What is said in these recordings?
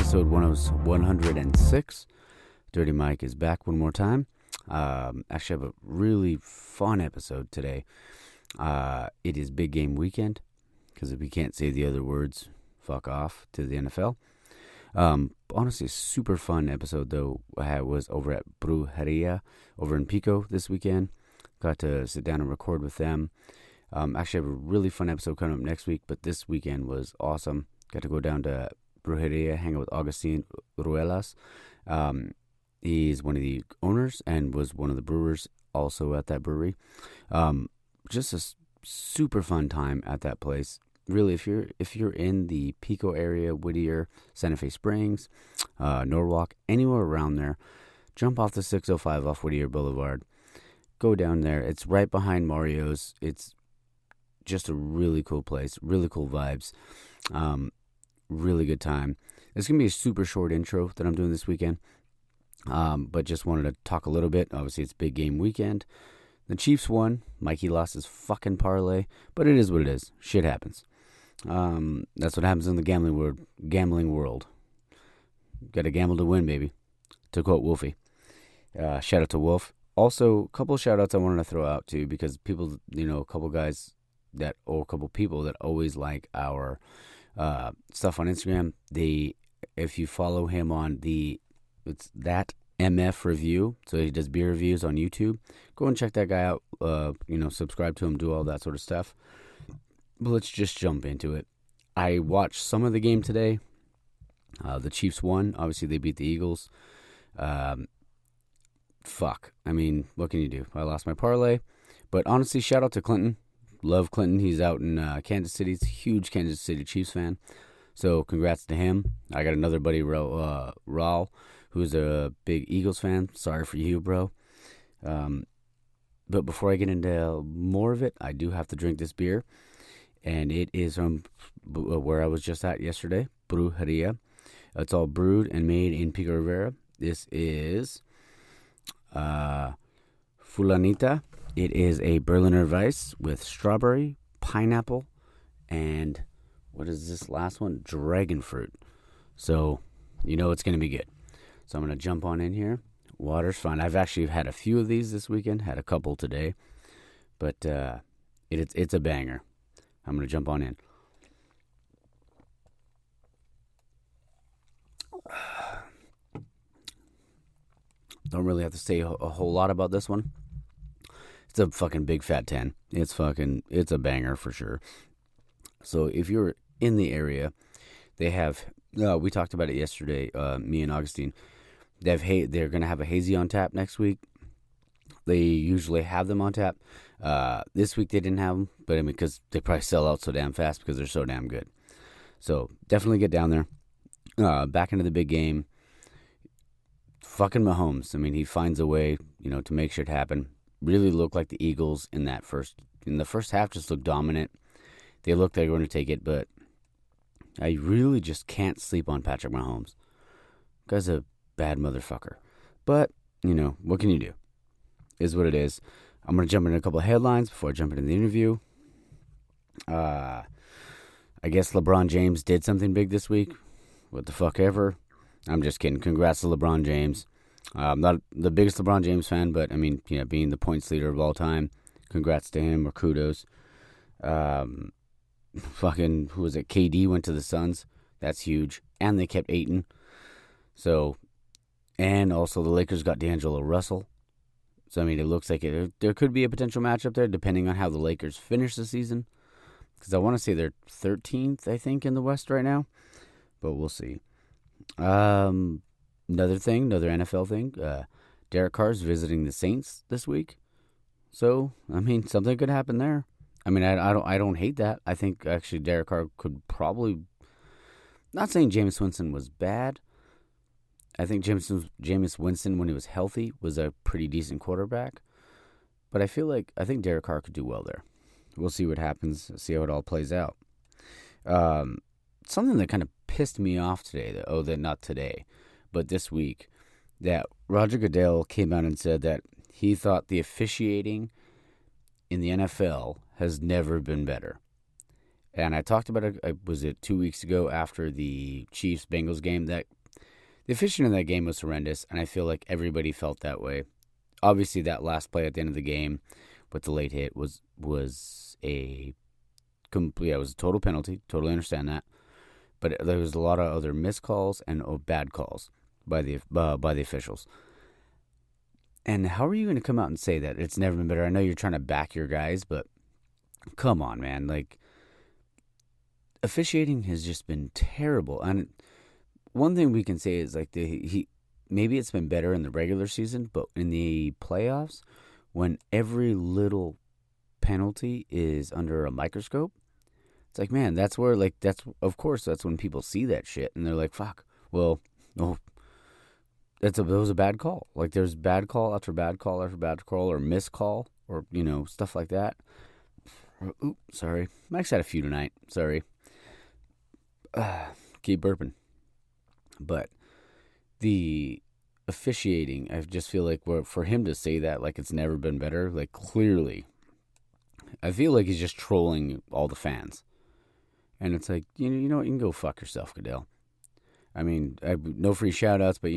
episode 106. Dirty Mike is back one more time. Actually, I have a really fun episode today. It is big game weekend, because if we can't say the other words, fuck off to the NFL. Honestly, a super fun episode, though, I was over at Brewjeria over in Pico this weekend. Got to sit down and record with them. Actually, I have a really fun episode coming up next week, but this weekend was awesome. Got to go down to Brewjeria, hang out with Agustin of Brewjeria. He's one of the owners and was one of the brewers also at that brewery. Just a super fun time at that place. Really, if you're in the Pico area, Whittier, Santa Fe Springs, Norwalk, anywhere around there, jump off the 605 off Whittier Boulevard. Go down there. It's right behind Mario's. It's just a really cool place. Really cool vibes. Really good time. It's going to be a super short intro that I'm doing this weekend. But just wanted to talk a little bit. Obviously, it's big game weekend. The Chiefs won. Mikey lost his fucking parlay. But it is what it is. Shit happens. That's what happens in the gambling world. Got to gamble to win, baby. To quote Wolfie. Shout out to Wolf. Also, a couple of shout outs I wanted to throw out too, because people, a couple people that always like our stuff on Instagram. If you follow him on it's that MF review, so he does beer reviews on YouTube. Go and check that guy out. Subscribe to him, do all that sort of stuff. But let's just jump into it. I watched some of the game today. The Chiefs won. Obviously, they beat the Eagles. Fuck. I mean, what can you do? I lost my parlay. But honestly, shout out to Clinton. Love Clinton. He's out in Kansas City. He's a huge Kansas City Chiefs fan. So congrats to him. I got another buddy, Raul, who's a big Eagles fan. Sorry for you, bro. But before I get into more of it, I do have to drink this beer. And it is from where I was just at yesterday, Brewjeria. It's all brewed and made in Pico Rivera. This is Fulanita. It is a Berliner Weiss with strawberry, pineapple, and what is this last one? Dragon fruit. So, it's going to be good. So I'm going to jump on in here. Water's fine. I've actually had a few of these this weekend. Had a couple today. But it's a banger. I'm going to jump on in. Don't really have to say a whole lot about this one. It's a fucking big fat 10. It's a banger for sure. So if you're in the area, they have, we talked about it yesterday, me and Augustine. They're going to have a hazy on tap next week. They usually have them on tap. This week they didn't have them, but because they probably sell out so damn fast because they're so damn good. So definitely get down there. Back into the big game. Fucking Mahomes. He finds a way, to make shit happen. Really looked like the Eagles in the first half, just looked dominant. They looked like they were going to take it, but I really just can't sleep on Patrick Mahomes. Guy's a bad motherfucker. But, what can you do? Is what it is. I'm going to jump into a couple of headlines before I jump into the interview. I guess LeBron James did something big this week. What the fuck ever. I'm just kidding. Congrats to LeBron James. I'm not the biggest LeBron James fan, but, being the points leader of all time, congrats to him, or kudos. Fucking, who was it? KD went to the Suns. That's huge. And they kept Ayton. So, and also the Lakers got D'Angelo Russell. So, it looks like there could be a potential matchup there, depending on how the Lakers finish the season. Because I want to say they're 13th, I think, in the West right now. But we'll see. Another NFL thing. Derek Carr's visiting the Saints this week. So, something could happen there. I don't hate that. I think, actually, Derek Carr could probably... Not saying Jameis Winston was bad. I think Jameis Winston, when he was healthy, was a pretty decent quarterback. But I think Derek Carr could do well there. We'll see what happens. See how it all plays out. Something that kind of pissed me off today, not today, but this week, that Roger Goodell came out and said that he thought the officiating in the NFL has never been better. And I talked about it, was it 2 weeks ago after the Chiefs-Bengals game? That The officiating in that game was horrendous, and I feel like everybody felt that way. Obviously, that last play at the end of the game with the late hit was a complete. It was a total penalty. Totally understand that, but there was a lot of other missed calls and bad calls by the officials. And how are you going to come out and say that it's never been better? I know you're trying to back your guys, but come on, man. Like, officiating has just been terrible. And one thing we can say is like maybe it's been better in the regular season, but in the playoffs, when every little penalty is under a microscope, it's like, man, that's where of course that's when people see that shit and they're like, fuck. Well, no. That was a bad call. Like, there's bad call after bad call after bad call, or missed call, or, stuff like that. Oops, sorry. Mike's had a few tonight. Sorry. Keep burping. But the officiating, I just feel like for him to say that, like, it's never been better, like, clearly, I feel like he's just trolling all the fans. And it's like, you know what? You can go fuck yourself, Goodell. I mean, no free shout-outs, but,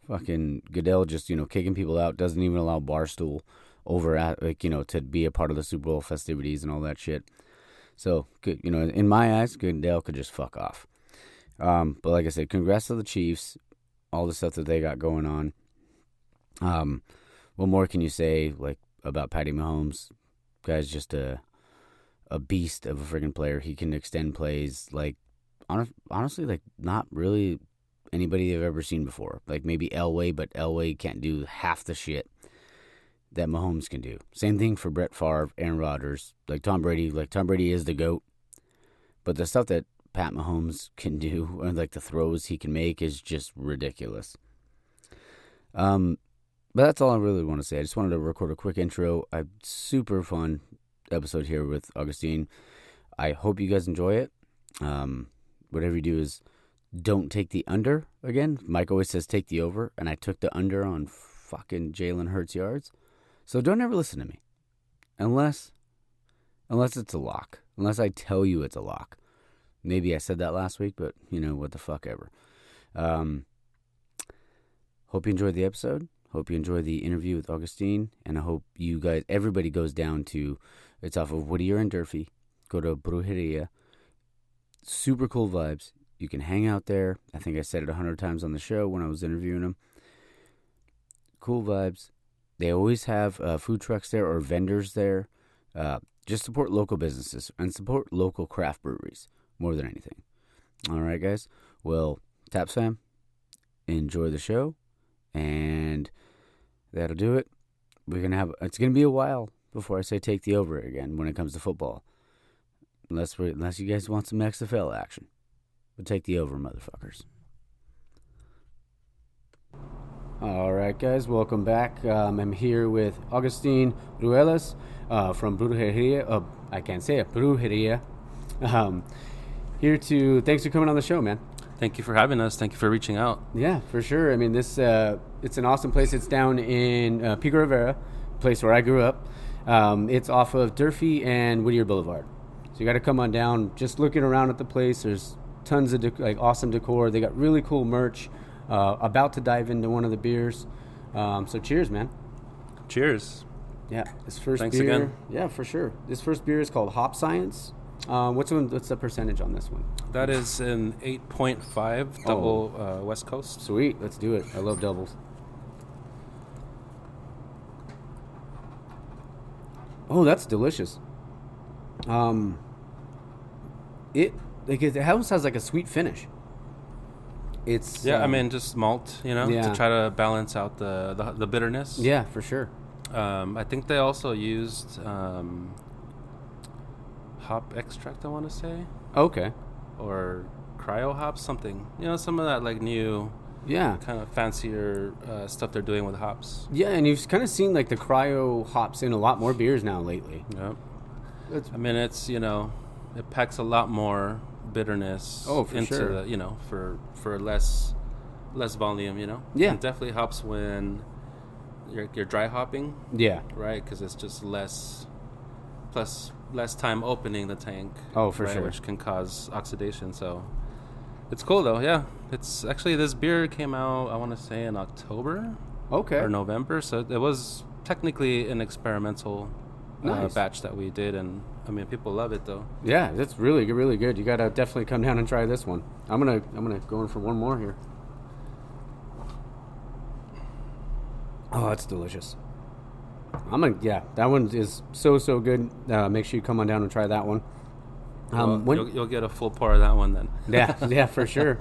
fucking Goodell just, kicking people out, doesn't even allow Barstool over at, to be a part of the Super Bowl festivities and all that shit. So, good, in my eyes, Goodell could just fuck off. But like I said, congrats to the Chiefs, all the stuff that they got going on. What more can you say, like, about Patty Mahomes? Guy's just a beast of a friggin' player. He can extend plays, like, honestly, like, not really anybody I've ever seen before. Like, maybe Elway, but Elway can't do half the shit that Mahomes can do. Same thing for Brett Favre, Aaron Rodgers, like Tom Brady. Like, Tom Brady is the GOAT. But the stuff that Pat Mahomes can do, and like the throws he can make, is just ridiculous. But that's all I really want to say. I just wanted to record a quick intro. A super fun episode here with Agustin. I hope you guys enjoy it. Whatever you do is don't take the under again. Mike always says take the over, and I took the under on fucking Jalen Hurts yards. So don't ever listen to me. Unless it's a lock. Unless I tell you it's a lock. Maybe I said that last week, but, what the fuck ever. Hope you enjoyed the episode. Hope you enjoyed the interview with Agustin. And I hope you guys, everybody goes down to, it's off of Whittier and Durfee. Go to Brewjeria. Super cool vibes. You can hang out there. I think I said it 100 times on the show when I was interviewing them. Cool vibes. They always have food trucks there or vendors there. Just support local businesses and support local craft breweries more than anything. All right, guys. Well, Taps fam, enjoy the show, and that'll do it. It's gonna be a while before I say take the over again when it comes to football, unless you guys want some XFL action. But take the over, motherfuckers. All right, guys, welcome back. I'm here with Agustin Brewjeria from Brewjeria. I can't say it, Brewjeria. Thanks for coming on the show, man. Thank you for having us. Thank you for reaching out. Yeah, for sure. I mean, it's an awesome place. It's down in Pico Rivera, place where I grew up. It's off of Durfee and Whittier Boulevard. So you got to come on down. Just looking around at the place, there's tons of awesome decor. They got really cool merch. About to dive into one of the beers. So cheers, man. Cheers. Yeah, this first Thanks beer. again. Yeah, for sure. This first beer is called Hop Science. What's the percentage on this one? That is an 8.5 double West Coast. Sweet, let's do it. I love doubles. Oh, that's delicious. It almost has like a sweet finish. It's just malt, to try to balance out the bitterness. Yeah, for sure. I think they also used hop extract, I want to say. Okay. Or cryo hops, something. Some of that like new, kind of fancier stuff they're doing with hops. Yeah, and you've kind of seen like the cryo hops in a lot more beers now lately. Yep. It's it packs a lot more bitterness into sure. For less volume, Yeah. It definitely helps when you're dry hopping. Yeah. Right, because it's just less time opening the tank. Oh, for sure. Which can cause oxidation. So It's cool though. Yeah, it's actually this beer came out, I want to say, in October. Okay. Or November, so it was technically an experimental batch that we did, and I mean people love it though. Yeah, that's really good. You gotta definitely come down and try this one. I'm gonna go in for one more here. Oh, that's delicious. That one is so good. Make sure you come on down and try that one. You'll get a full pour of that one then. yeah, for sure.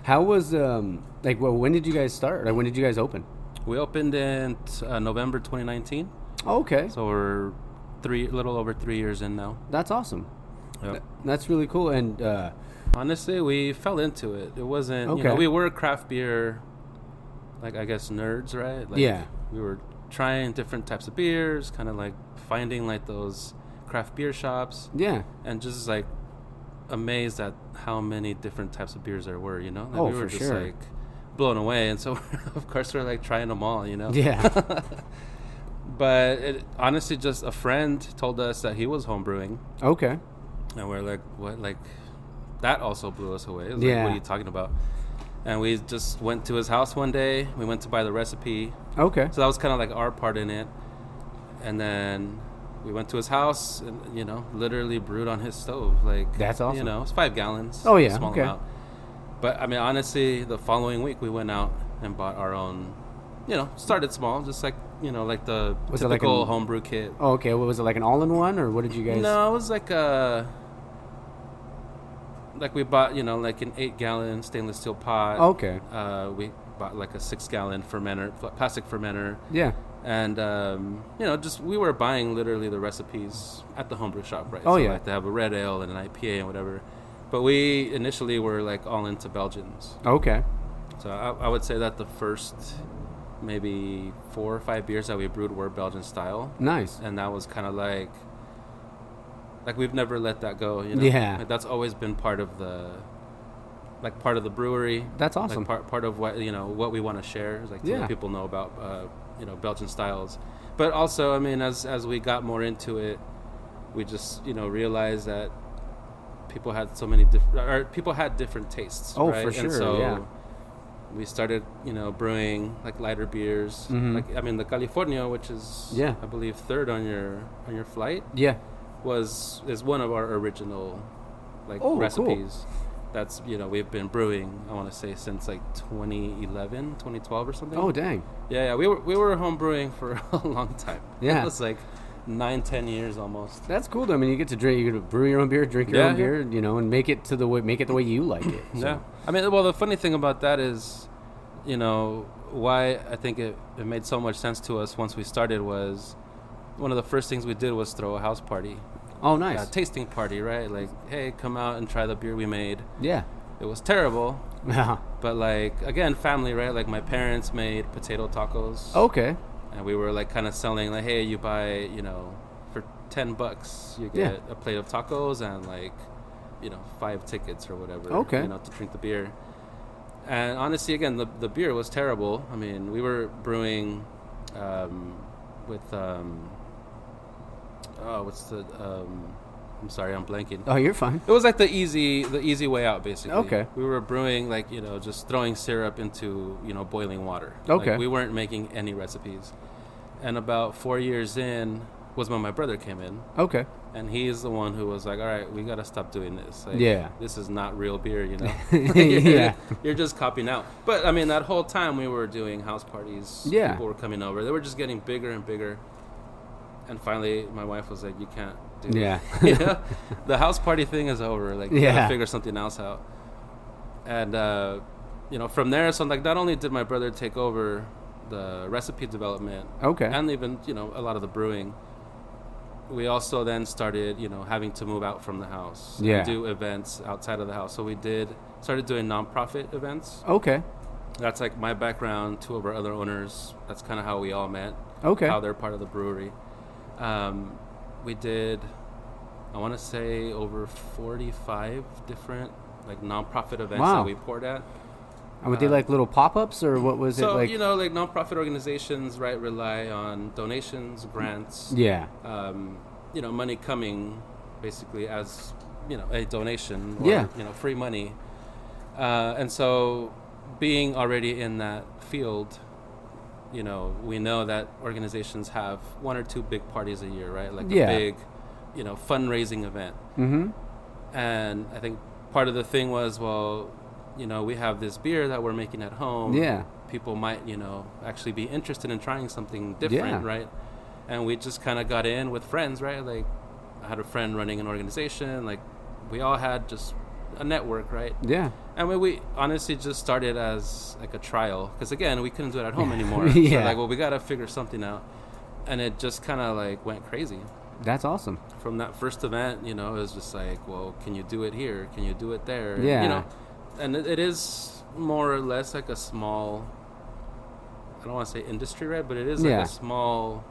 How was when did you guys start? When did you guys open? We opened in November 2019. Oh, okay. So we're a little over 3 years in now. That's awesome. Yep. That's really cool. And honestly, we fell into it. It wasn't. Okay. We were craft beer, I guess nerds, right? We were trying different types of beers, kind of finding those craft beer shops. Yeah. And just amazed at how many different types of beers there were. We were just sure. blown away, and so of course we're trying them all. Yeah. But it honestly, just a friend told us that he was homebrewing. Okay. And we're like, what? That also blew us away. It was yeah. What are you talking about? And we just went to his house one day. We went to buy the recipe. Okay. So that was kind of our part in it. And then we went to his house and, literally brewed on his stove. That's awesome. It's 5 gallons. Oh, yeah. Small okay. amount. But, I mean, honestly, the following week we went out and bought our own, started small, just the was typical homebrew kit. Oh, okay. What was it, an all-in-one, or what did you guys... No, it was we bought, an 8-gallon stainless steel pot. Okay. We bought a 6-gallon plastic fermenter. Yeah. And, we were buying literally the recipes at the homebrew shop, right? Oh, so, yeah. They have a red ale and an IPA and whatever. But we initially were, all into Belgians. Okay. So I would say that the first maybe 4 or 5 beers that we brewed were Belgian style. Nice. And that was kind of we've never let that go, Yeah. That's always been part of the brewery. That's awesome. Part of what what we want to share is to let people know about Belgian styles. But also, I mean, as we got more into it, we just realized that people had so many people had different tastes. Oh, right? for sure. And so yeah. we started brewing lighter beers. Mm-hmm. The California, which is I believe third on your flight. Yeah. is one of our original recipes. Cool. That's we've been brewing, I want to say, since 2011, 2012 or something. Oh, dang. Yeah, we were home brewing for a long time. Yeah. It was 9-10 years almost. That's cool though. I mean, you get to brew your own beer, drink your own beer, and make it the way you like it. So. Yeah. I mean, well, the funny thing about that is, why I think it made so much sense to us once we started was one of the first things we did was throw a house party. Oh, nice. A tasting party, right? Hey, come out and try the beer we made. Yeah. It was terrible. Yeah. But again, family, right? My parents made potato tacos. Okay. And we were kind of selling hey, you buy, for $10 you get a plate of tacos and 5 tickets or whatever. Okay. To drink the beer. And honestly, again, the beer was terrible. I mean, we were brewing with I'm sorry, I'm blanking. Oh, you're fine. It was the easy way out, basically. Okay. We were brewing just throwing syrup into boiling water. Okay. We weren't making any recipes. And about 4 years in was when my brother came in. Okay. And he's the one who was all right, we got to stop doing this. This is not real beer, Yeah. You're just copying out. But, I mean, that whole time we were doing house parties. Yeah. People were coming over. They were just getting bigger and bigger. And finally, my wife was like, you can't do it. The house party thing is over. You gotta figure something else out. And, from there, so, not only did my brother take over the recipe development. Okay. And even, a lot of the brewing. We also then started, having to move out from the house. Yeah. And do events outside of the house. So we started doing nonprofit events. Okay. That's my background. 2 of our other owners, that's kind of how we all met. Okay. How they're part of the brewery. We did, I want to say, over 45 different nonprofit events that we poured at. And were they little pop-ups, or what was it like? So, nonprofit organizations, right, rely on donations, grants. Yeah. Money coming basically as, a donation or, free money. And so being already in that field, you know, we know that organizations have 1 or 2 big parties a year, right? Like a big, you know, fundraising event. Mm-hmm. And I think part of the thing was, well, you know, we have this beer that we're making at home. Yeah. People might, you know, actually be interested in trying something different, right? And we just kind of got in with friends, right? Like, I had a friend running an organization. Like, we all had just a network, right? Yeah. And we honestly just started as like a trial, because again, we couldn't do it at home anymore. Yeah. So like, well, we got to figure something out. And it just kind of like went crazy. That's awesome. From that first event, you know, it was just like, well, can you do it here? Can you do it there? Yeah. And, you know, and it is more or less like a small, I don't want to say industry, right? But it is like a small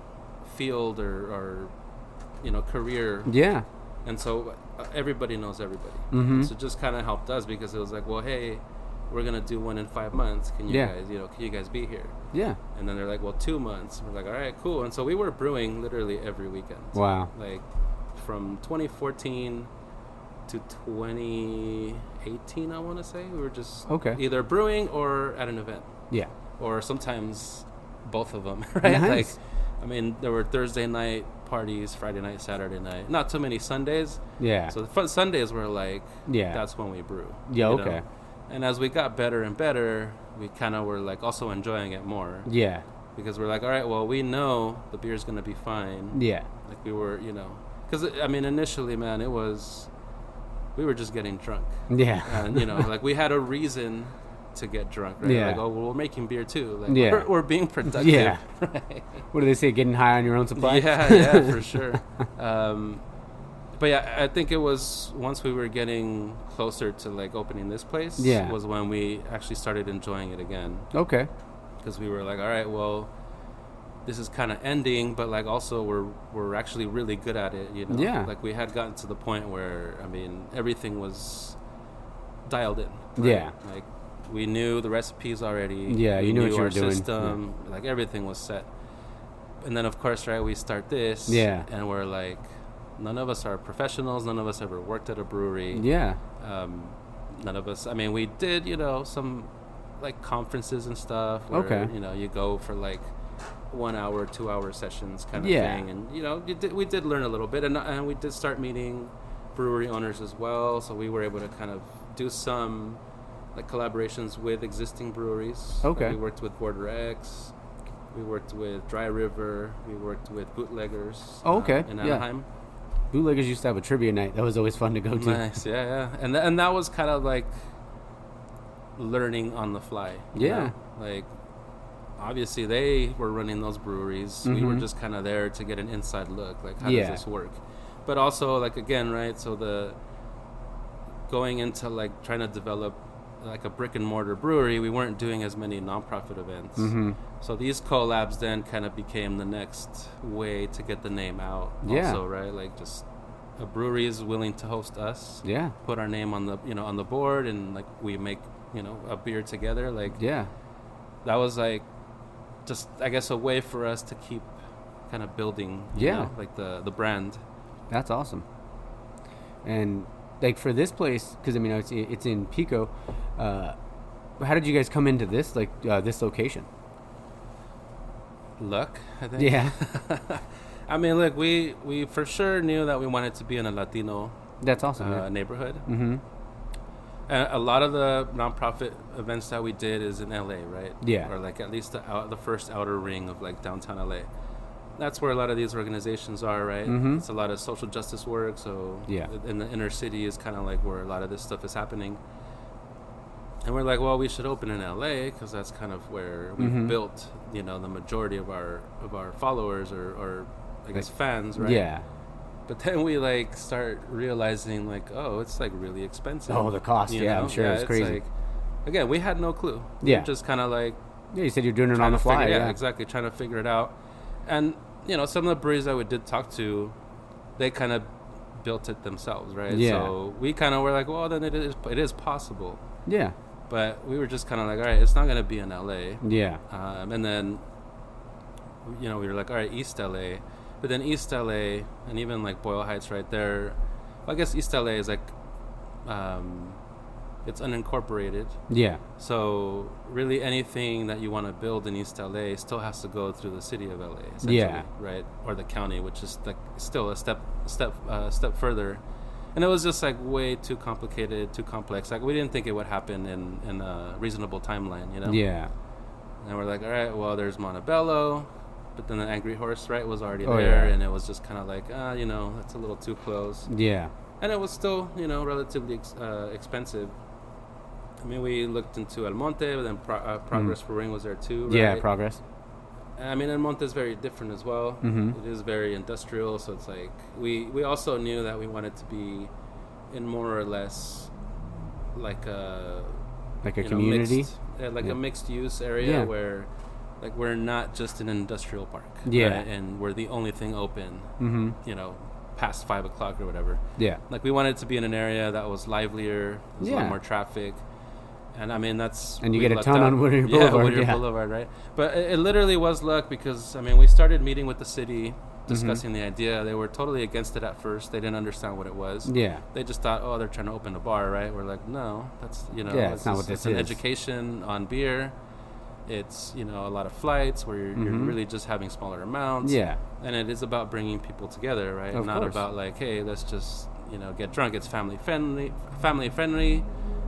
field or you know, career. Yeah. And so everybody knows everybody. Mm-hmm. So it just kind of helped us, because it was like, well, hey, we're going to do one in 5 months. Can you guys, you know, can you guys be here? Yeah. And then they're like, well, 2 months. We're like, all right, cool. And so we were brewing literally every weekend. Wow. Like from 2014 to 2018, I want to say. We were just either brewing or at an event. Yeah. Or sometimes both of them, right? Nice. Like, I mean, there were Thursday night parties, Friday night, Saturday night. Not too many Sundays. Yeah. So the Sundays were like, that's when we brew. Yeah, you okay. know? And as we got better and better, we kind of were like also enjoying it more. Yeah. Because we're like, all right, well, we know the beer's going to be fine. Yeah. Like we were, you know. Because, I mean, initially, man, it was, we were just getting drunk. Yeah. And, you know, like we had a reason to get drunk, right? Yeah. Like, oh, well, we're making beer too. Like, yeah. we're being productive. Yeah. Right? What do they say? Getting high on your own supply? Yeah, for sure. But yeah, I think it was once we were getting closer to like opening this place, was when we actually started enjoying it again. Okay. Because we were like, all right, well, this is kind of ending, but like also we're actually really good at it, you know? Yeah. Like we had gotten to the point where, I mean, everything was dialed in. Right? Yeah. Like we knew the recipes already. Yeah, you knew what you were doing. System, like everything was set. And then of course, right, we start this. Yeah. And we're like, none of us are professionals. None of us ever worked at a brewery. Yeah. None of us. I mean, we did, you know, some like conferences and stuff. Where, you know, you go for like 1 hour, 2 hour sessions kind of thing. And, you know, we did learn a little bit. And we did start meeting brewery owners as well. So we were able to kind of do some like collaborations with existing breweries. Okay. We worked with Border X. We worked with Dry River. We worked with Bootleggers. In Anaheim. Bootleggers used to have a trivia night. That was always fun to go to. Nice, yeah. And that was kind of like learning on the fly. You know? Like, obviously they were running those breweries. Mm-hmm. We were just kind of there to get an inside look. Like, how does this work? But also, like, again, right, so the going into, like, trying to develop, like, a brick-and-mortar brewery, we weren't doing as many nonprofit events. Mm-hmm. So these collabs then kind of became the next way to get the name out. Yeah. Also, right? Like, just a brewery is willing to host us. Yeah. Put our name on the, you know, on the board, and, like, we make, you know, a beer together. Like, yeah. That was, like, just, I guess, a way for us to keep kind of building, you know, like, the brand. That's awesome. And, like, for this place, because, I mean, it's in Pico, how did you guys come into this, like, this location? Luck, I think. Yeah. I mean, look, we for sure knew that we wanted to be in a Latino That's awesome, neighborhood. Mm-hmm. And a lot of the nonprofit events that we did is in LA, right? Yeah. Or, like, at least the first outer ring of, like, downtown LA. That's where a lot of these organizations are, right? Mm-hmm. It's a lot of social justice work. So in the inner city is kind of like where a lot of this stuff is happening. And we're like, well, we should open in LA because that's kind of where we've built, you know, the majority of our followers or I guess fans, right? Yeah. But then we, like, start realizing, like, oh, it's, like, really expensive. Oh, the cost, know? I'm sure it's crazy. Like, again, we had no clue. Yeah. We were just kind of like... Yeah, you said you're doing it on the fly. Yeah, exactly, trying to figure it out. And, you know, some of the breweries that we did talk to, they kind of built it themselves, right? Yeah. So we kind of were like, well, then it is possible. Yeah. But we were just kind of like, all right, it's not going to be in L.A. Yeah. And then, you know, we were like, all right, East L.A., but then East LA and even like Boyle Heights right there, well, I guess East LA is like it's unincorporated. Yeah. So really, anything that you want to build in East LA still has to go through the city of LA, essentially, right, or the county, which is like still a step further. And it was just like way too complicated, too complex. Like we didn't think it would happen in a reasonable timeline, you know? Yeah. And we're like, all right, well, there's Montebello, but then the Angry Horse, right, was already there, and it was just kind of like, you know, that's a little too close. Yeah. And it was still, you know, relatively expensive. I mean, we looked into El Monte, but then Progress Brewing was there too, right? Yeah, Progress. I mean, El Monte is very different as well. It is very industrial, so it's like we also knew that we wanted to be in more or less like a community, a mixed use area where like we're not just an industrial park, right? And we're the only thing open, you know, past 5 o'clock or whatever. Yeah, like we wanted to be in an area that was livelier, a lot more traffic. And I mean, and you get a ton on Whittier Boulevard. Whittier Boulevard, right? But it literally was luck because, I mean, we started meeting with the city, discussing the idea. They were totally against it at first. They didn't understand what it was. Yeah. They just thought, oh, they're trying to open a bar, right? We're like, no, that's, you know, it's not what this is. It's an education on beer. It's, you know, a lot of flights where you're really just having smaller amounts. Yeah. And it is about bringing people together, right? Not about like, hey, let's just, you know, get drunk. It's family friendly,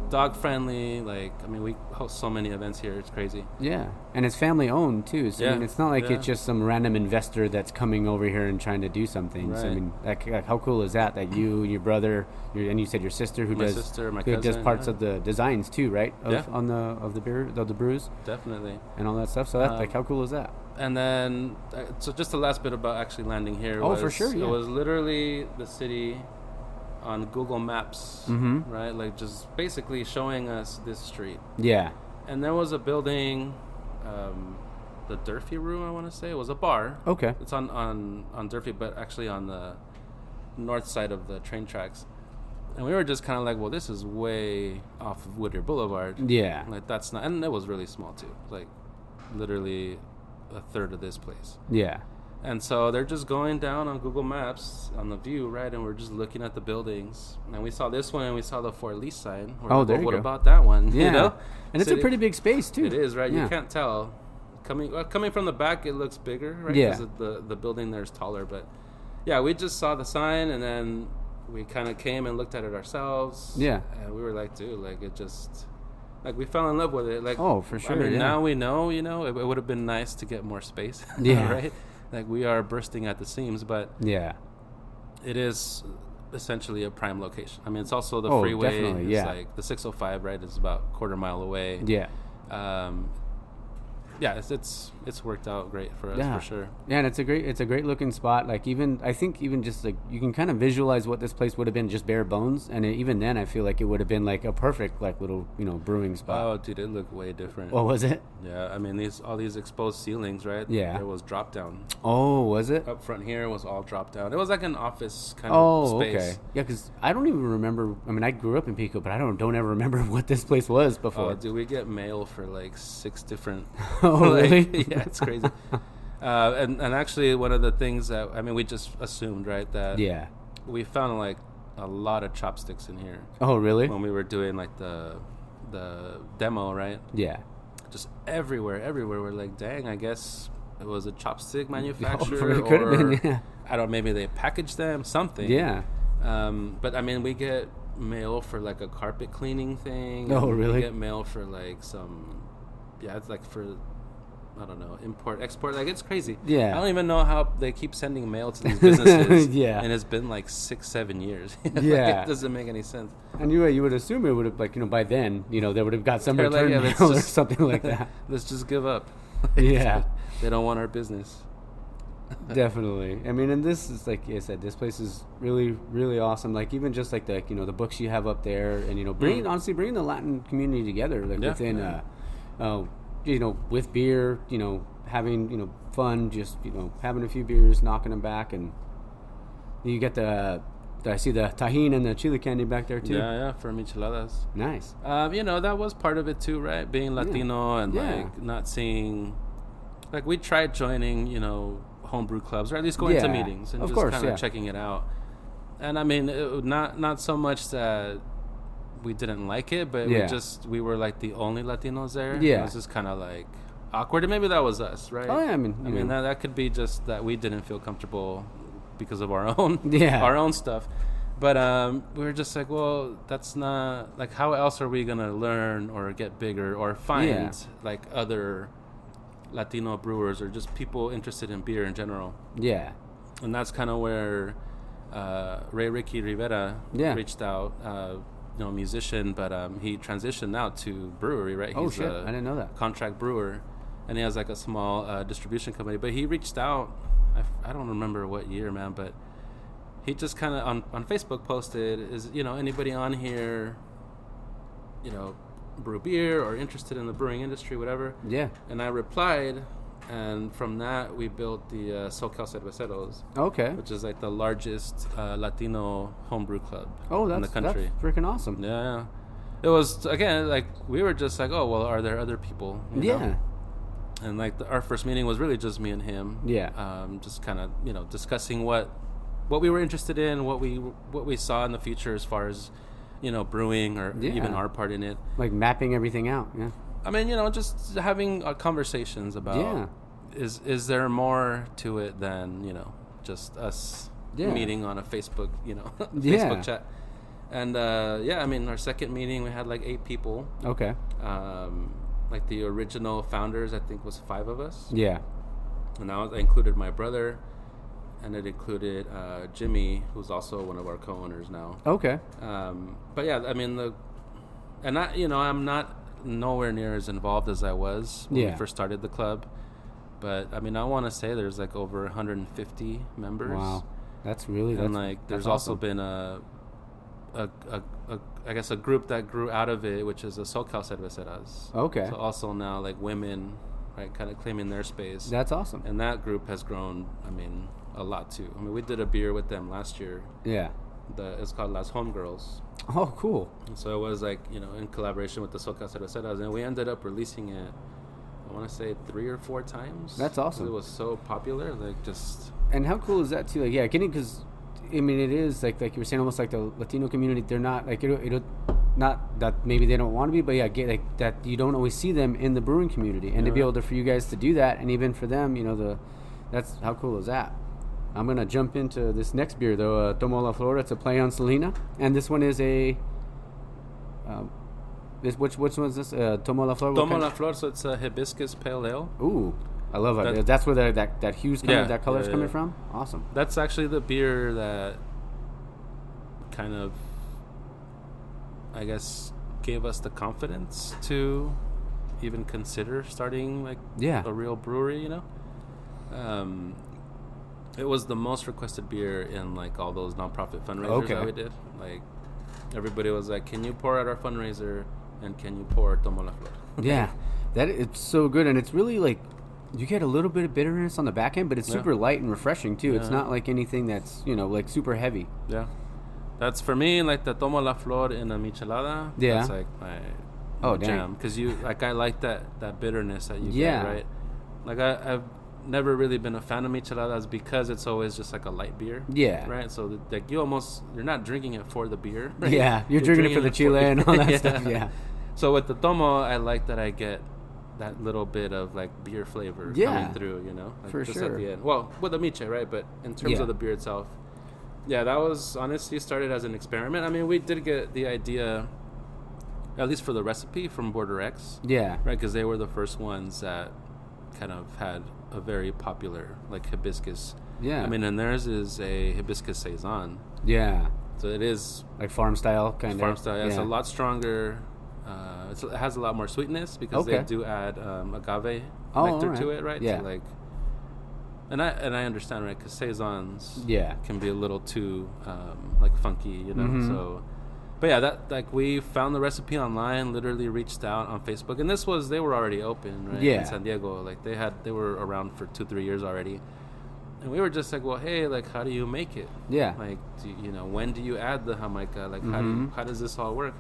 dog friendly. Like, I mean, we host so many events here, it's crazy. Yeah, and it's family owned too, so I mean, it's not like it's just some random investor that's coming over here and trying to do something. Right. So I mean, like how cool is that you, your brother, and you said your sister who does parts of the designs too, right? On the beer, the brews. Definitely. And all that stuff. So that like, how cool is that? And then so just the last bit about actually landing here. For sure. Yeah. It was literally the city on Google Maps, right? Like just basically showing us this street. Yeah. And there was a building, the Durfee Room, I want to say. It was a bar. Okay. It's on Durfee, but actually on the north side of the train tracks. And we were just kind of like, well, this is way off of Whittier Boulevard. Yeah. Like that's not, and it was really small too. Like literally a third of this place. Yeah. And so they're just going down on Google Maps on the view, right? And we're just looking at the buildings. And we saw this one, and we saw the For Lease sign. There you go. What about that one? Yeah. You know? And it's a pretty big space, too. It is, right? Yeah. You can't tell. Coming from the back, it looks bigger, right? Yeah. Because the building there is taller. But, yeah, we just saw the sign, and then we kind of came and looked at it ourselves. Yeah. And we were like, dude, like, it just... Like, we fell in love with it. Like, for sure, I mean, now we know, you know, it would have been nice to get more space. Yeah. Right? Like, we are bursting at the seams, but it is essentially a prime location. I mean, it's also the freeway. Definitely, it's like the 605, right, is about a quarter mile away. Yeah. It's worked out great for us, for sure. Yeah, and it's a great looking spot. Like, I think just like you can kind of visualize what this place would have been just bare bones, and even then I feel like it would have been like a perfect like little, you know, brewing spot. Oh, dude, it looked way different. What was it? Yeah, I mean all these exposed ceilings, right? Yeah. There was drop down. Oh, was it? Up front here was all drop down. It was like an office kind of space. Oh, okay. Yeah, because I don't even remember. I mean, I grew up in Pico, but I don't ever remember what this place was before. Oh, dude, we get mail for like 6 different. Oh, really? Yeah, it's crazy. And actually, one of the things that, I mean, we just assumed, right, that we found like a lot of chopsticks in here. Oh, really? When we were doing like the demo, right? Yeah. Just everywhere. We're like, dang, I guess it was a chopstick manufacturer. It could have been, yeah. I don't know, maybe they packaged them, something. Yeah. But I mean, we get mail for like a carpet cleaning thing. Oh, really? We get mail for like it's like for, I don't know, import, export. Like, it's crazy. Yeah. I don't even know how they keep sending mail to these businesses. Yeah. And it's been like 6-7 years. Yeah. Like, it doesn't make any sense. And you would assume it would have, like, you know, by then, you know, they would have got some return mail or something like that. Let's just give up. Yeah. They don't want our business. Definitely. I mean, and this is, like I said, this place is really, really awesome. Like, even just like the, you know, the books you have up there, and, you know, bringing the Latin community together, like within, you know, with beer, you know, having, you know, fun, just, you know, having a few beers, knocking them back, and you get I see the tajin and the chili candy back there too. Yeah, for micheladas. Nice. You know, that was part of it too, right? Being Latino and like not seeing, like, we tried joining, you know, homebrew clubs, or at least going to meetings and just kind of checking it out. And I mean, not so much that we didn't like it, but we were like the only Latinos there. Yeah. It was just kind of like awkward, and maybe that was us, right? Oh yeah, I mean that could be just that we didn't feel comfortable because of our own our own stuff. But we were just like, well, that's not like, how else are we gonna learn or get bigger or find like other Latino brewers or just people interested in beer in general? Yeah. And that's kind of where Ricky Rivera reached out. Musician, but he transitioned out to brewery, right? Oh, shit. I didn't know that. Contract brewer, and he has like a small distribution company. But he reached out. I don't remember what year, man, but he just kind of on Facebook posted, is anybody on here, brew beer or interested in the brewing industry, whatever. Yeah. And I replied, and from that we built the SoCal Cerveceros. Okay. Which is like the largest Latino homebrew club in the country. That's freaking awesome. Yeah. It was, again, like we were just like, oh, well, are there other people? You know? And like our first meeting was really just me and him. Yeah. Just kind of discussing what we were interested in, what we saw in the future as far as brewing or even our part in it. Like mapping everything out. Yeah. I mean, just having conversations about is there more to it than just us meeting on a Facebook Facebook chat. And I mean, our second meeting we had like 8 people. Okay. Like the original founders, I think was 5 of us. Yeah. And I included my brother, and it included Jimmy, who's also one of our co-owners now. Okay. But yeah, I mean I'm not nowhere near as involved as I was when we first started the club. But I mean, I want to say there's like over 150 members. Wow. That's there's also awesome. been a I guess a group that grew out of it, which is a SoCal Cerveceras. Okay. So also now like women, right, kind of claiming their space. That's awesome. And that group has grown, I mean, a lot too. I mean, we did a beer with them last year. Yeah. It's called Las Homegirls. Oh, cool. So it was like, in collaboration with the SoCal Cerveceras, and we ended up releasing it, I want to say 3 or 4 times. That's awesome. It was so popular, like just. And how cool is that too? Like, yeah, getting, because I mean, it is like you were saying, almost like the Latino community. They're not like it'll not that maybe they don't want to be, but yeah, get like that. You don't always see them in the brewing community, and to be able for you guys to do that, and even for them, that's how cool is that. I'm gonna jump into this next beer though, Tomo La Flor. It's a play on Selena, and this one is a. Which one is this? Tomo La Flor. Tomo La Flor. So it's a hibiscus pale ale. Ooh. I love it. That's where that hue's coming, that color's coming from. Awesome. That's actually the beer that kind of, I guess, gave us the confidence to even consider starting like a real brewery. It was the most requested beer in like all those nonprofit fundraisers that we did. Like everybody was like, "Can you pour at our fundraiser? And can you pour Tomo La Flor?" Yeah, it's so good, and it's really like. You get a little bit of bitterness on the back end, but it's super light and refreshing too. It's not like anything that's like super heavy. Yeah, that's for me like the Tomo La Flor in a michelada. Yeah, that's like my jam, because I like that bitterness that you get, right? Like I've never really been a fan of micheladas because it's always just like a light beer. Yeah, right. So like you're not drinking it for the beer. Right? Yeah, you're drinking it for the chile and all that stuff. Yeah. So with the Tomo, I like that I get that little bit of like beer flavor coming through, like for just sure. At the end. Well, with the miche, right? But in terms of the beer itself, that was honestly started as an experiment. I mean, we did get the idea, at least for the recipe, from Border X. Yeah. Right, because they were the first ones that kind of had a very popular like hibiscus. Yeah. I mean, and theirs is a hibiscus saison. Yeah. So it is like farm style kind of. Farm style. Yeah. It's a lot stronger. It has a lot more sweetness because they do add agave nectar to it, right? Yeah. So like, and I understand, right? Because saisons can be a little too like funky, Mm-hmm. So, but yeah, that like we found the recipe online, literally reached out on Facebook, and they were already open, right? Yeah. In San Diego, like they were around for 2-3 years already, and we were just like, well, hey, like how do you make it? Yeah. Like, when do you add the Jamaica? Like how does this all work?